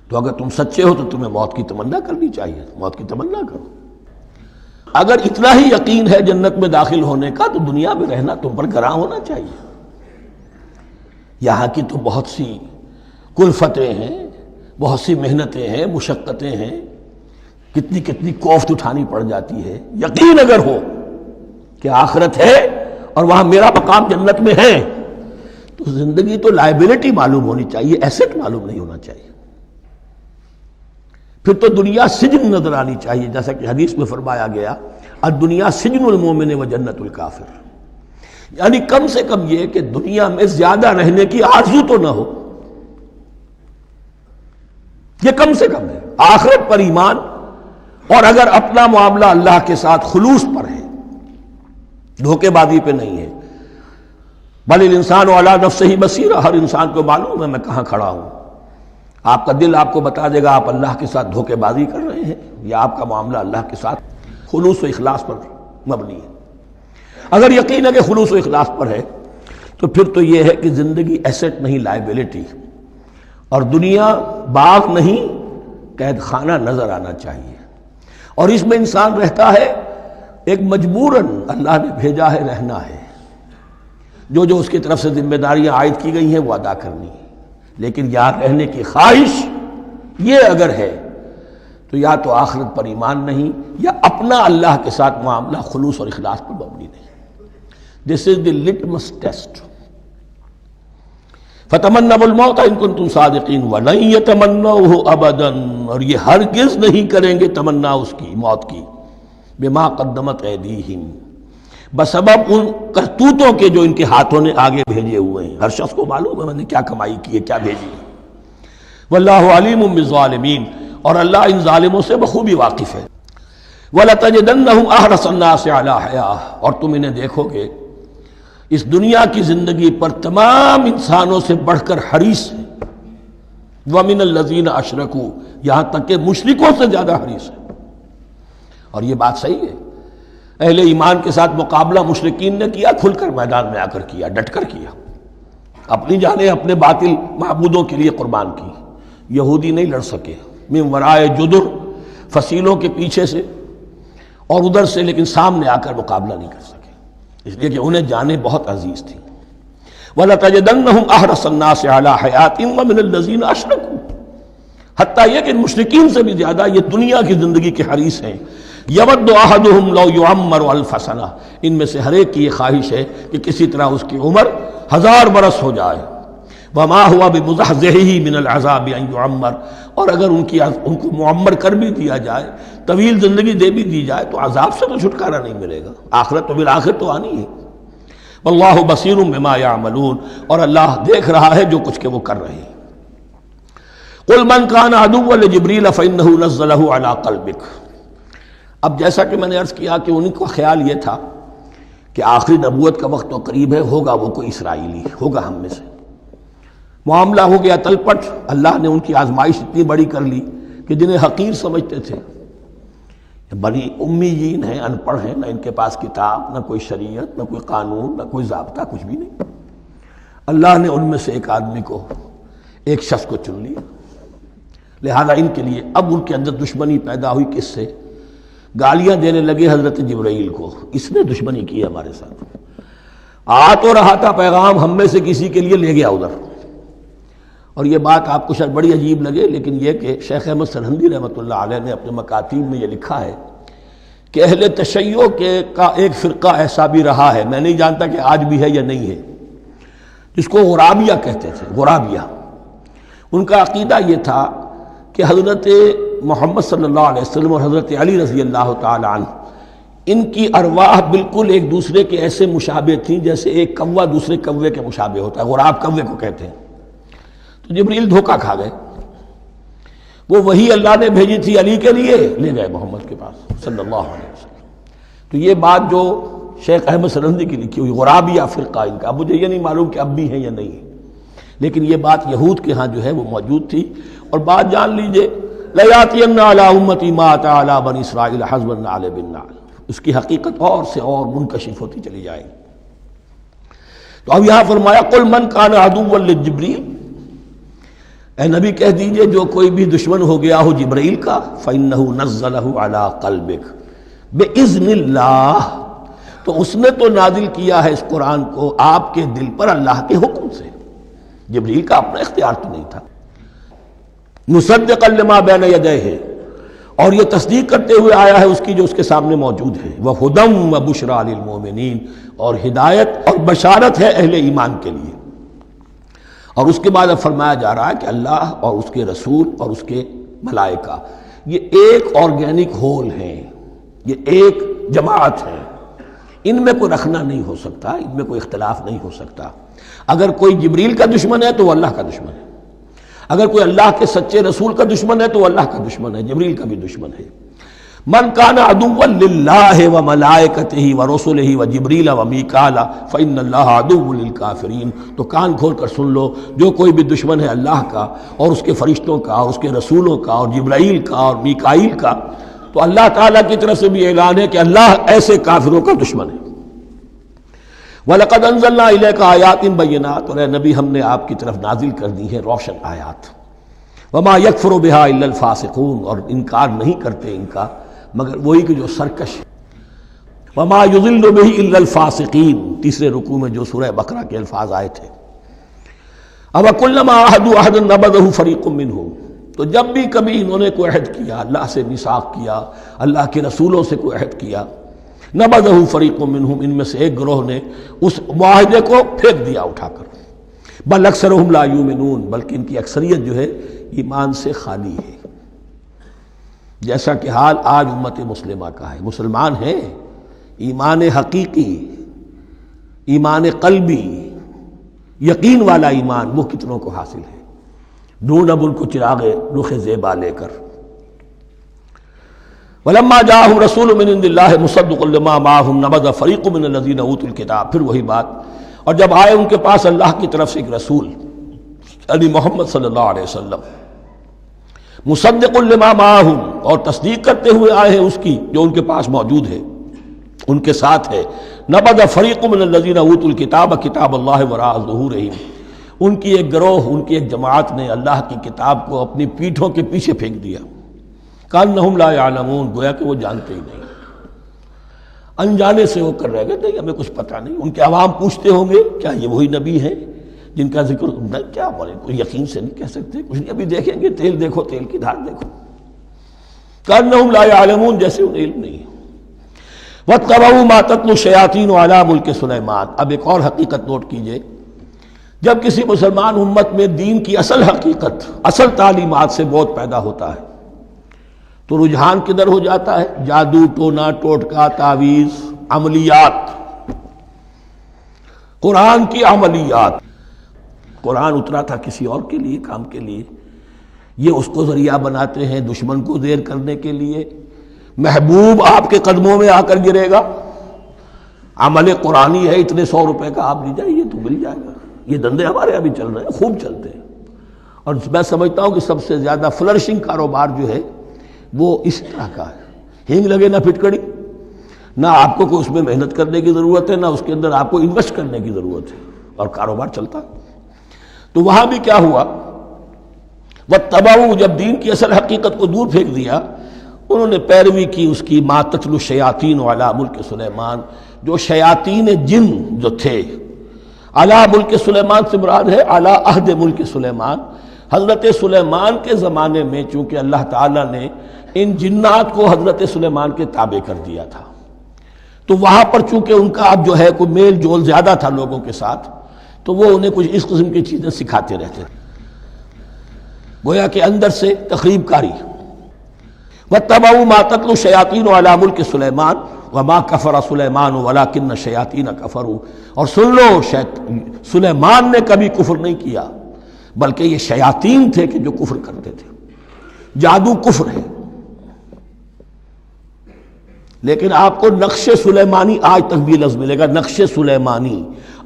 تو اگر تم سچے ہو تو تمہیں موت کی تمنا کرنی چاہیے، موت کی تمنا کرو. اگر اتنا ہی یقین ہے جنت میں داخل ہونے کا تو دنیا میں رہنا تم پر گراں ہونا چاہیے. یہاں کی تو بہت سی کلفتیں ہیں، بہت سی محنتیں ہیں، مشقتیں ہیں، کتنی کوفت اٹھانی پڑ جاتی ہے. یقین اگر ہو کہ آخرت ہے اور وہاں میرا مقام جنت میں ہے تو زندگی تو لائبلٹی معلوم ہونی چاہیے، ایسٹ معلوم نہیں ہونا چاہیے. پھر تو دنیا سجن نظر آنی چاہیے، جیسا کہ حدیث میں فرمایا گیا الدنیا سجن المومن و جنت الکافر، یعنی کم سے کم یہ کہ دنیا میں زیادہ رہنے کی آرزو تو نہ ہو، یہ کم سے کم ہے. آخرت پر ایمان، اور اگر اپنا معاملہ اللہ کے ساتھ خلوص پر ہے، دھوکے بازی پہ نہیں ہے. بل الانسان علی نفسہ بصیرہ، ہر انسان کو معلوم ہے میں کہاں کھڑا ہوں. آپ کا دل آپ کو بتا دے گا آپ اللہ کے ساتھ دھوکے بازی کر رہے ہیں یا آپ کا معاملہ اللہ کے ساتھ خلوص و اخلاص پر مبنی ہے. اگر یقین ہے کہ خلوص و اخلاص پر ہے تو پھر تو یہ ہے کہ زندگی ایسٹ نہیں لائبلٹی، اور دنیا باغ نہیں قید خانہ نظر آنا چاہیے. اور اس میں انسان رہتا ہے ایک مجبوراً، اللہ نے بھیجا ہے رہنا ہے، جو اس کی طرف سے ذمہ داریاں عائد کی گئی ہیں وہ ادا کرنی ہے. لیکن یہاں رہنے کی خواہش یہ اگر ہے تو یا تو آخرت پر ایمان نہیں یا اپنا اللہ کے ساتھ معاملہ خلوص اور اخلاص پر مبنی نہیں. دس از دی لٹمس ٹیسٹ. فتمنوا الموت ان کنتم صادقین ولن یتمنوہ ابدا، اور یہ ہرگز نہیں کریں گے تمنا اس کی موت کی، بما قدمت ایدیہم، بسبب ان کرتوتوں کے جو ان کے ہاتھوں نے آگے بھیجے ہوئے ہیں۔ ہر شخص کو معلوم ہے میں نے کیا کمائی کی ہے، کیا بھیجی ہے۔ واللہ علیم بالظالمین، اور اللہ ان ظالموں سے بخوبی واقف ہے۔ وَلَتَجِدَنَّهُمْ أَحْرَصَ النَّاسِ عَلَىٰ حَيَاةٍ، اور تم انہیں دیکھو گے اس دنیا کی زندگی پر تمام انسانوں سے بڑھ کر حریص ہیں۔ وَمِنَ الَّذِينَ أَشْرَكُوا، یہاں تک کہ مشرکوں سے زیادہ حریص ہے۔ اور یہ بات صحیح ہے، اہل ایمان کے ساتھ مقابلہ مشرکین نے کیا، کھل کر میدان میں آ کر کیا، ڈٹ کر کیا، اپنی جانیں اپنے باطل معبودوں کے لیے قربان کی۔ یہودی نہیں لڑ سکے، من ورائے جدر، فصیلوں کے پیچھے سے اور ادھر سے، لیکن سامنے آ کر مقابلہ نہیں کر سکے، اس لیے کہ انہیں جانیں بہت عزیز تھیں۔ وَلَتَجِدَنَّهُمْ أَحْرَصَ النَّاسِ عَلَىٰ حَيَاةٍ وَمِنَ الَّذِينَ أَشْرَكُوا، حتیٰ یہ کہ مشرکین سے بھی زیادہ یہ دنیا کی زندگی کے حریص ہیں۔ یود احدہم لو یعمر الف سنہ، ان میں سے ہر ایک کی یہ خواہش ہے کہ کسی طرح اس کی عمر 1000 برس ہو جائے۔ وما ہوا بمزحزحہ من العذاب ان یعمر، اور اگر ان کو معمر کر بھی دیا جائے، طویل زندگی دے بھی دی جائے، تو عذاب سے تو چھٹکارا نہیں ملے گا، آخرت تو بالآخر تو آنی ہے۔ واللہ بصیر بما یعملون، اور اللہ دیکھ رہا ہے جو کچھ کہ وہ کر رہے ہیں۔ قل من کان عدوا لجبریل فانہ نزلہ علی قلبک، اب جیسا کہ میں نے عرض کیا کہ ان کا خیال یہ تھا کہ آخری نبوت کا وقت تو قریب ہے، ہوگا وہ کوئی اسرائیلی، ہوگا ہم میں سے۔ معاملہ ہو گیا تلپٹ، اللہ نے ان کی آزمائش اتنی بڑی کر لی کہ جنہیں حقیر سمجھتے تھے، بڑی امیین ہیں، ان پڑھ ہیں، نہ ان کے پاس کتاب، نہ کوئی شریعت، نہ کوئی قانون، نہ کوئی ضابطہ، کچھ بھی نہیں، اللہ نے ان میں سے ایک آدمی کو، ایک شخص کو چن لیا۔ لہذا ان کے لیے اب ان کے اندر دشمنی پیدا ہوئی، کس سے؟ گالیاں دینے لگے حضرت جبرائیل کو، اس نے دشمنی کی ہے ہمارے ساتھ، آ تو رہا تھا پیغام ہم میں سے کسی کے لیے، لے گیا ادھر۔ اور یہ بات آپ کو شاید بڑی عجیب لگے، لیکن یہ کہ شیخ احمد سرہندی رحمۃ اللہ علیہ نے اپنے مکاتیب میں یہ لکھا ہے کہ اہل تشیع کا ایک فرقہ ایسا بھی رہا ہے، میں نہیں جانتا کہ آج بھی ہے یا نہیں ہے، جس کو غرابیہ کہتے تھے۔ غرابیہ، ان کا عقیدہ یہ تھا کہ حضرت محمد صلی اللہ علیہ وسلم اور حضرت علی رضی اللہ تعالی عنہ، ان کی ارواح بالکل ایک دوسرے کے ایسے مشابہ تھیں جیسے ایک کوہ دوسرے کوے کے مشابہ ہوتا ہے، غراب کوے کو کہتے ہیں۔ تو جبریل دھوکہ کھا گئے، وہ وہی اللہ نے بھیجی تھی علی کے لیے، لے گئے محمد کے پاس صلی اللہ علیہ وسلم۔ تو یہ بات جو شیخ احمد سرہندی کی لکھی ہوئی غرابیہ فرقہ ان کا، مجھے یہ نہیں معلوم کہ اب بھی ہے یا نہیں ہے، لیکن یہ بات یہود کے ہاں جو ہے وہ موجود تھی۔ اور بات جان لیجئے، لَيَأْتِيَنَّ عَلَىٰ أُمَّتِي مَا أَتَىٰ عَلَىٰ بَنِي إِسْرَائِيلَ حَسْبَ النَّعْلِ بِالنَّعْلِ، اس کی حقیقت اور سے اور منکشف ہوتی چلی جائے گی۔ تو اب یہاں فرمایا قُلْ مَنْ كَانَ عَدُوًّا لِجِبْرِيلَ، اے نبی کہہ دیجئے جو کوئی بھی دشمن ہو گیا ہو جبرائیل کا، فَإِنَّهُ نَزَّلَهُ عَلَىٰ قَلْبِكَ بِإِذْنِ اللَّهِ، تو اس نے تو نازل کیا ہے اس قرآن کو آپ کے دل پر اللہ کے حکم سے، جبرائیل کا اپنا اختیار تو نہیں تھا۔ مُصَدِّقًا لِمَا بَيْنَ يَدَيْهِ، اور یہ تصدیق کرتے ہوئے آیا ہے اس کی جو اس کے سامنے موجود ہے، وَهُدًى وَبُشْرَىٰ لِلْمُؤْمِنِينَ، اور ہدایت اور بشارت ہے اہل ایمان کے لیے۔ اور اس کے بعد اب فرمایا جا رہا ہے کہ اللہ اور اس کے رسول اور اس کے ملائکہ یہ ایک آرگینک ہول ہیں، یہ ایک جماعت ہے، ان میں کوئی رکھنا نہیں ہو سکتا، ان میں کوئی اختلاف نہیں ہو سکتا۔ اگر کوئی جبریل کا دشمن ہے تو وہ اللہ کا دشمن ہے، اگر کوئی اللہ کے سچے رسول کا دشمن ہے تو وہ اللہ کا دشمن ہے، جبریل کا بھی دشمن ہے۔ من کان عدوا للہ وملائکتہ ورسلہ وجبریل ومیکال فإن اللہ عدو للکافرین، تو کان کھول کر سن لو، جو کوئی بھی دشمن ہے اللہ کا اور اس کے فرشتوں کا اور اس کے رسولوں کا اور جبرائیل کا اور میکائیل کا، تو اللہ تعالیٰ کی طرف سے بھی اعلان ہے کہ اللہ ایسے کافروں کا دشمن ہے۔ وَلَقَدْ أَنزَلْنَا إِلَيْكَ آيَاتٍ بَيِّنَاتٍ، اور اے نبی ہم نے آپ کی طرف نازل کر دی ہیں روشن آیات۔ وَمَا يَكْفُرُ بِهَا إِلَّا الْفَاسِقُونَ، اور انکار نہیں کرتے ان کا مگر وہی کہ جو سرکش ہے۔ وَمَا يُضِلُّ بِهِ إِلَّا الْفَاسِقِينَ، تیسرے رکوع میں جو سورہ بقرہ کے الفاظ آئے تھے۔ أَوَكُلَّمَا عَاهَدُوا عَهْدًا نَبَذَهُ فَرِيقٌ مِّنْهُمْ، تو جب بھی کبھی انہوں نے کوئی عہد کیا، اللہ سے میثاق کیا، اللہ کے رسولوں سے کوئی عہد کیا، نَبَذَهُ فَرِيقٌ مِّنْهُمْ، ان میں سے ایک گروہ نے اس معاہدے کو پھینک دیا اٹھا کر۔ بل اکثرهم لا یؤمنون، بلکہ ان کی اکثریت جو ہے ایمان سے خالی ہے، جیسا کہ حال آج امت مسلمہ کا ہے۔ مسلمان ہیں، ایمان حقیقی، ایمان قلبی، یقین والا ایمان وہ کتنوں کو حاصل ہے؟ ڈھونڈ اب ان کو چراغ رخ زیبا لے کر۔ وَلَمَّا جَاءَهُمْ رَسُولٌ مِّنْ عِندِ اللَّهِ مُصَدِّقٌ لِّمَا مَعَهُمْ نَبَذَ فَرِيقٌ مِّنَ الَّذِينَ أُوتُوا الْكِتَابَ، پھر وہی بات، اور جب آئے ان کے پاس اللہ کی طرف سے ایک رسول یعنی محمد صلی اللہ علیہ وسلم، مصدق لما معہم، اور تصدیق کرتے ہوئے آئے ہیں اس کی جو ان کے پاس موجود ہے، ان کے ساتھ ہے، نبذ فریق من الذین اوتوا الکتاب کتاب اللہ وراء ظہورہم، ان کی ایک گروہ، ان کی ایک جماعت نے اللہ کی کتاب کو اپنی پیٹھوں کے پیچھے پھینک دیا، کانہم لا یعلمون، گویا کہ وہ جانتے ہی نہیں، انجانے سے ہو کر رہ گئے، نہیں ہمیں کچھ پتہ نہیں۔ ان کے عوام پوچھتے ہوں گے کیا یہ وہی نبی ہیں جن کا ذکر نہیں، کیا بولے، کوئی یقین سے نہیں کہہ سکتے، کچھ نہیں، ابھی دیکھیں گے، تیل دیکھو، تیل کی دھار دیکھو، کانہم لا یعلمون، جیسے انہیں علم نہیں ہے۔ وَاتَّبَعُوا مَا تَتْلُو الشَّيَاطِينُ عَلَىٰ مُلْكِ سُلَيْمَانَ، اب ایک اور حقیقت نوٹ کیجئے، جب کسی مسلمان امت میں دین کی اصل حقیقت، اصل تعلیمات سے بہت پیدا ہوتا ہے تو رجحان کدھر ہو جاتا ہے؟ جادو، ٹونا، ٹوٹکا، تعویذ، عملیات، قرآن کی عملیات۔ قرآن اترا تھا کسی اور کے لیے، کام کے لیے، یہ اس کو ذریعہ بناتے ہیں دشمن کو دیر کرنے کے لیے۔ محبوب آپ کے قدموں میں آ کر گرے گا، عمل قرآنی ہے، اتنے 100 روپے کا آپ لیجائے، یہ تو مل جائے گا۔ یہ دندے ہمارے ابھی چل رہے ہیں، خوب چلتے ہیں، اور میں سمجھتا ہوں کہ سب سے زیادہ فلرشنگ کاروبار جو ہے وہ اس طرح کا ہے۔ ہینگ لگے نہ پھٹکڑی، نہ آپ کو کوئی اس میں محنت کرنے کی ضرورت ہے، نہ اس کے اندر آپ کو انویسٹ کرنے کی ضرورت ہے، اور کاروبار چلتا ہے۔ تو وہاں بھی کیا ہوا، وَاتَّبَعُوا، جب دین کی اصل حقیقت کو دور پھینک دیا، انہوں نے پیروی کی اس کی مَا تَتْلُو الشَّيَاطِينُ عَلَىٰ مُلْكِ سُلَيْمَانَ، جو شیاطین جن جو تھے، عَلَىٰ مُلْكِ سُلَيْمَانَ سے مراد ہے عَلَىٰ عہد ملک سلیمان، حضرت سلیمان کے زمانے میں چونکہ اللہ تعالیٰ نے ان جنات کو حضرت سلیمان کے تابع کر دیا تھا، تو وہاں پر چونکہ ان کا اب جو ہے کوئی میل جول زیادہ تھا لوگوں کے ساتھ، تو وہ انہیں کچھ اس قسم کی چیزیں سکھاتے رہتے تھے، گویا کہ اندر سے تخریب کاری۔ وَاتَّبَعُوا مَا تَتْلُو الشَّيَاطِينُ عَلَىٰ مُلْكِ سُلَيْمَانَ وَمَا كَفَرَ سُلَيْمَانُ وَلَٰكِنَّ الشَّيَاطِينَ كَفَرُوا، اور سن لو، سلیمان نے کبھی کفر نہیں کیا، بلکہ یہ شیاطین تھے کہ جو کفر کرتے تھے۔ جادو کفر ہے، لیکن آپ کو نقش سلیمانی آج تک بھی لفظ ملے گا، نقش سلیمانی،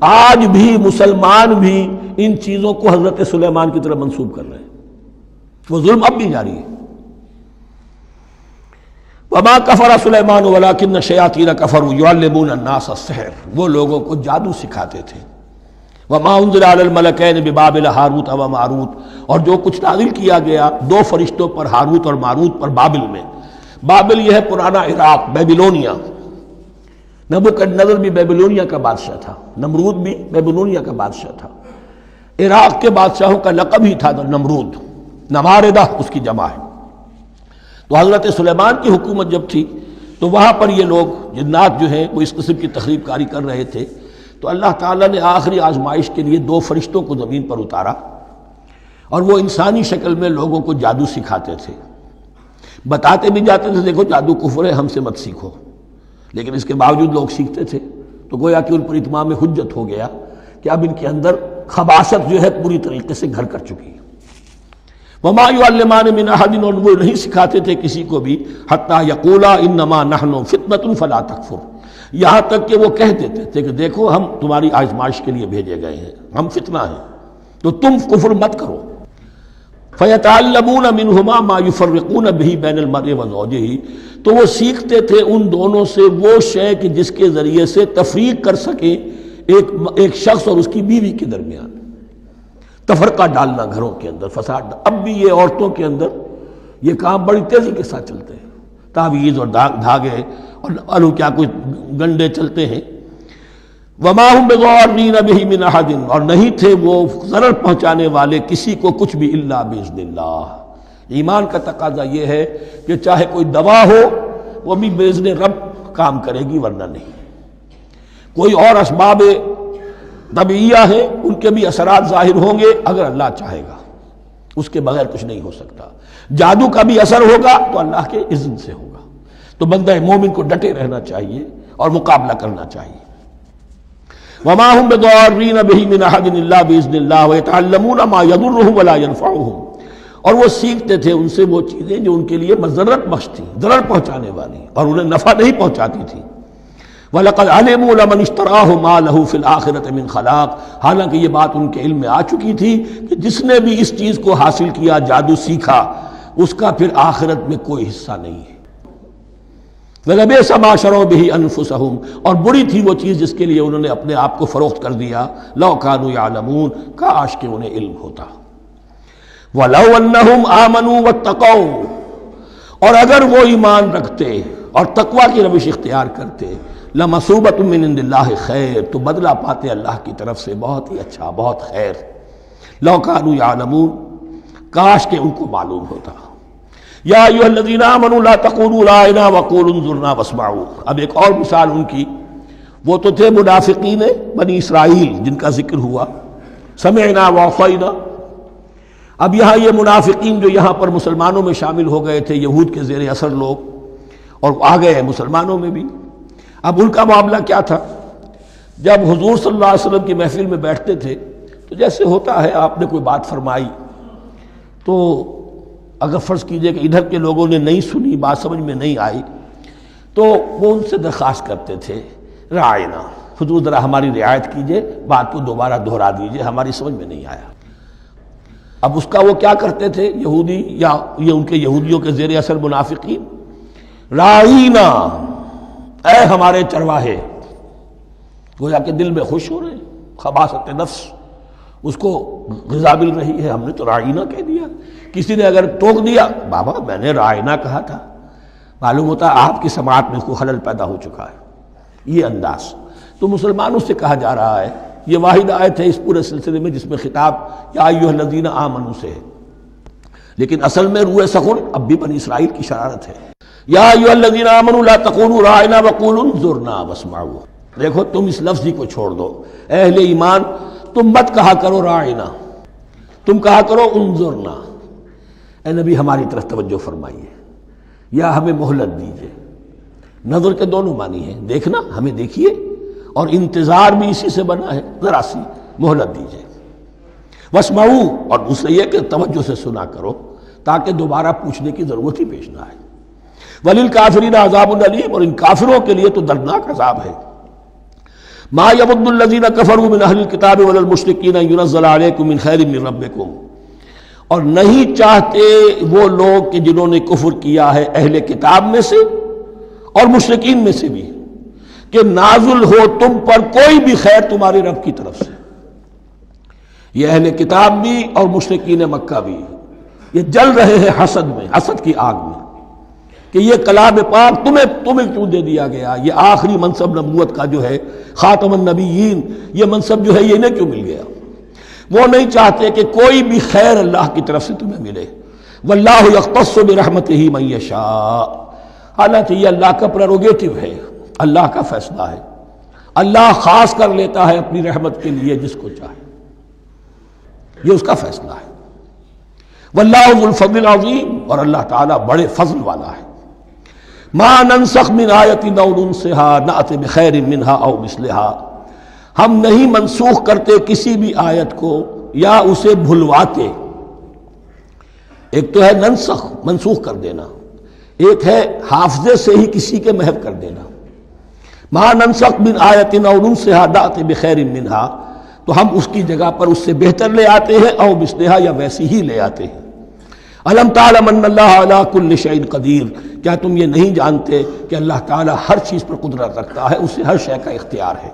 آج بھی مسلمان بھی ان چیزوں کو حضرت سلیمان کی طرف منسوب کر رہے ہیں، وہ ظلم اب بھی جاری ہے۔ وَمَا كَفَرَ سُلَيْمَانُ وَلَٰكِنَّ الشَّيَاطِينَ كَفَرُوا يُعَلِّمُونَ النَّاسَ السِّحْرَ، وہ لوگوں کو جادو سکھاتے تھے۔ وَمَا أُنزِلَ عَلَى الْمَلَكَيْنِ بِبَابِلَ هَارُوتَ وَمَارُوتَ، اور جو کچھ نازل کیا گیا 2 فرشتوں پر، ہاروت اور ماروت پر، بابل میں۔ بابل یہ ہے پرانا عراق، بیبلونیا، نبوکدنضر بھی بیبلونیا کا بادشاہ تھا، نمرود بھی بیبلونیا کا بادشاہ تھا، عراق کے بادشاہوں کا لقب ہی تھا نمرود، نماردہ اس کی جمع ہے۔ تو حضرت سلیمان کی حکومت جب تھی تو وہاں پر یہ لوگ جنات جو ہیں وہ اس قسم کی تخریب کاری کر رہے تھے، تو اللہ تعالیٰ نے آخری آزمائش کے لیے 2 فرشتوں کو زمین پر اتارا، اور وہ انسانی شکل میں لوگوں کو جادو سکھاتے تھے، بتاتے بھی جاتے تھے دیکھو جادو کفر ہے، ہم سے مت سیکھو، لیکن اس کے باوجود لوگ سیکھتے تھے، تو گویا کہ ان پر اتمام حجت ہو گیا کہ اب ان کے اندر خباثت جو ہے پوری طریقے سے گھر کر چکی ہے۔ وَمَا يُعَلِّمَانِ مِنْ أَحَدٍ، اور وہ نہیں سکھاتے تھے کسی کو بھی، حَتَّى يَقُولَا إِنَّمَا نَحْنُ فِتْنَةٌ فَلَا تَكْفُرْ، یہاں تک کہ وہ کہہ دیتے تھے کہ دیکھو ہم تمہاری آزمائش کے لیے بھیجے گئے ہیں، ہم فتنہ ہیں، تو تم کفر مت کرو۔ فَيَتَعَلَّمُونَ مِنْهُمَا مَا يُفَرِّقُونَ بِهِ بَيْنَ الْمَرْءِ وَزَوْجِهِ، تو وہ سیکھتے تھے ان دونوں سے وہ شے کہ جس کے ذریعے سے تفریق کر سکے ایک شخص اور اس کی بیوی کے درمیان، تفرقہ ڈالنا گھروں کے اندر، فساد۔ اب بھی یہ عورتوں کے اندر یہ کام بڑی تیزی کے ساتھ چلتے ہیں، تعویذ اور دھاگے اور کیا کچھ گنڈے چلتے ہیں۔ وَمَا هُمْ بِضَارِّينَ بِهِ مِنْ أَحَدٍ، اور نہیں تھے وہ ضرر پہنچانے والے کسی کو کچھ بھی، إِلَّا بِإِذْنِ اللَّهِ، ایمان کا تقاضا یہ ہے کہ چاہے کوئی دوا ہو وہ بھی بِإِذْنِ رب کام کرے گی، ورنہ نہیں۔ کوئی اور اسباب طبیعیہ ہیں، ان کے بھی اثرات ظاہر ہوں گے اگر اللہ چاہے گا، اس کے بغیر کچھ نہیں ہو سکتا۔ جادو کا بھی اثر ہوگا تو اللہ کے اذن سے ہوگا۔ تو بندہ مومن کو ڈٹے رہنا چاہیے اور مقابلہ کرنا چاہیے۔ وما هم بضارین بہ من احد الا باذن اللہ ویتعلمون ما یضرهم ولا ينفعهم، اور وہ سیکھتے تھے ان سے وہ چیزیں جو ان کے لیے مضرت بخش تھی، ضرر پہنچانے والی، اور انہیں نفع نہیں پہنچاتی تھی۔ وَلَقَدْ عَلِمُوا لَمَنِ اشْتَرَاهُ مَا لَهُ فِي الْآخِرَةِ مِنْ خَلَاقٍ، حالانکہ یہ بات ان کے علم میں آ چکی تھی کہ جس نے بھی اس چیز کو حاصل کیا، جادو سیکھا، اس کا پھر آخرت میں کوئی حصہ نہیں ہے۔ وَلَبِئْسَ مَا شَرَوْا بِهِ أَنفُسَهُمْ، اور بری تھی وہ چیز جس کے لیے انہوں نے اپنے آپ کو فروخت کر دیا، لَوْ كَانُوا يَعْلَمُونَ، کاش کہ انہیں علم ہوتا۔ وَلَوْ أَنَّهُمْ آمَنُوا وَاتَّقَوْا، اور اگر وہ ایمان رکھتے اور تقوی کی روش اختیار کرتے، لَمَثُوبَةٌ مِّنْ عِندِ اللَّهِ خَيْرٌ، تو بدلہ پاتے اللہ کی طرف سے بہت ہی اچھا، بہت خیر۔ لَوْ كَانُوا يَعْلَمُونَ، کاش کہ ان کو معلوم ہوتا۔ یا ایھا الذین آمنوا لا تقولوا رائنا وقولوا انظرنا واسمعوا، اب ایک اور مثال ان کی، وہ تو تھے منافقین بنی اسرائیل جن کا ذکر ہوا، سمعنا وعصینا۔ اب یہاں یہ منافقین جو یہاں پر مسلمانوں میں شامل ہو گئے تھے، یہود کے زیر اثر لوگ، اور آ گئے ہیں مسلمانوں میں بھی، اب ان کا معاملہ کیا تھا؟ جب حضور صلی اللہ علیہ وسلم کی محفل میں بیٹھتے تھے تو جیسے ہوتا ہے، آپ نے کوئی بات فرمائی تو اگر فرض کیجئے کہ ادھر کے لوگوں نے نہیں سنی، بات سمجھ میں نہیں آئی، تو وہ ان سے درخواست کرتے تھے، رعاینا، حضور ذرا ہماری رعایت کیجئے، بات کو دوبارہ دہرا دیجئے، ہماری سمجھ میں نہیں آیا۔ اب اس کا وہ کیا کرتے تھے یہودی، یا یہ ان کے یہودیوں کے زیر اثر منافقین، رعاینا، اے ہمارے چرواہے، گویا کہ دل میں خوش ہو رہے ہیں، خباثت نفس اس کو غذا مل رہی ہے، ہم نے تو رعاینا کہہ دیا۔ کسی نے اگر ٹوک دیا، بابا میں نے رعاینا کہا تھا، معلوم ہوتا ہے آپ کی سماعت میں کوئی خلل پیدا ہو چکا ہے، یہ انداز۔ تو مسلمانوں سے کہا جا رہا ہے، یہ واحد آیت ہے اس پورے سلسلے میں جس میں خطاب یا ایھا الذین آمنوا سے ہے، لیکن اصل میں روح سخن اب بھی بنی اسرائیل کی شرارت ہے۔ یا ایھا الذین آمنوا لا تقولوا رعاینا وقولوا انظرنا واسمعوا، دیکھو تم اس لفظ ہی کو چھوڑ دو، اے اہل ایمان تم مت کہا کرو رعاینا، تم کہا کرو انظرنا، اے نبی ہماری طرف توجہ فرمائیے، یا ہمیں مہلت دیجیے۔ نظر کے دونوں معنی ہیں، دیکھنا، ہمیں دیکھیے، اور انتظار بھی اسی سے بنا ہے، ذرا سی مہلت دیجیے۔ واسمعوا، اور دوسرے یہ کہ توجہ سے سنا کرو تاکہ دوبارہ پوچھنے کی ضرورت ہی پیش نہ آئے۔ وللکافرین عذاب علیم، اور ان کافروں کے لیے تو دردناک عذاب ہے۔ ما یود الذین کفروا من اہل الکتاب ولا المشرکین ان ینزل علیکم من خیر من ربکم، اور نہیں چاہتے وہ لوگ کہ جنہوں نے کفر کیا ہے اہل کتاب میں سے اور مشرکین میں سے بھی، کہ نازل ہو تم پر کوئی بھی خیر تمہارے رب کی طرف سے۔ یہ اہل کتاب بھی اور مشرکین مکہ بھی، یہ جل رہے ہیں حسد میں، حسد کی آگ میں، کہ یہ کلام پاک تمہیں کیوں دے دیا گیا، یہ آخری منصب نبوت کا جو ہے خاتم النبیین، یہ منصب جو ہے یہ انہیں کیوں مل گیا؟ وہ نہیں چاہتے کہ کوئی بھی خیر اللہ کی طرف سے تمہیں ملے۔ واللہ یختص برحمتہ من یشاء، حالانکہ یہ اللہ کا پریروگیٹو ہے، اللہ کا فیصلہ ہے، اللہ خاص کر لیتا ہے اپنی رحمت کے لیے جس کو چاہے، یہ اس کا فیصلہ ہے۔ واللہ ذو الفضل العظیم، اور اللہ تعالیٰ بڑے فضل والا ہے۔ ما ننسخ من آیت او ننسها نأت بخیر منها او مثلها، ہم نہیں منسوخ کرتے کسی بھی آیت کو یا اسے بھلواتے۔ ایک تو ہے ننسخ، منسوخ کر دینا، ایک ہے حافظے سے ہی کسی کے محو کر دینا۔ ما ننسخ من آیت او ننسها نأت بخیر منها، تو ہم اس کی جگہ پر اس سے بہتر لے آتے ہیں، او مثلها یا ویسی ہی لے آتے ہیں۔ الم تعلم ان اللہ علی کل شیء قدیر، کیا تم یہ نہیں جانتے کہ اللہ تعالیٰ ہر چیز پر قدرت رکھتا ہے، اسے ہر شے کا اختیار ہے۔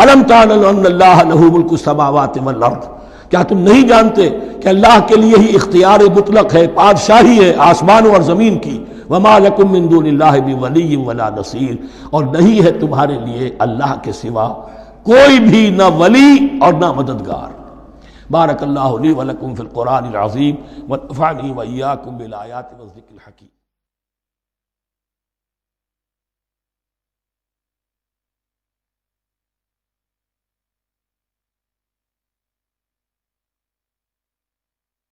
الم تعلم ان اللہ لہ ملک السماوات والارض، کیا تم نہیں جانتے کہ اللہ کے لیے ہی اختیار مطلق ہے، بادشاہی ہے آسمانوں اور زمین کی۔ وما لکم من دون اللہ من ولی ولا نصیر، اور نہیں ہے تمہارے لیے اللہ کے سوا کوئی بھی نہ ولی اور نہ مددگار۔ بارک اللہ لی ولکم فی القرآن العظیم ونفعنی وإیاکم بالآیات والذکر الحکیم۔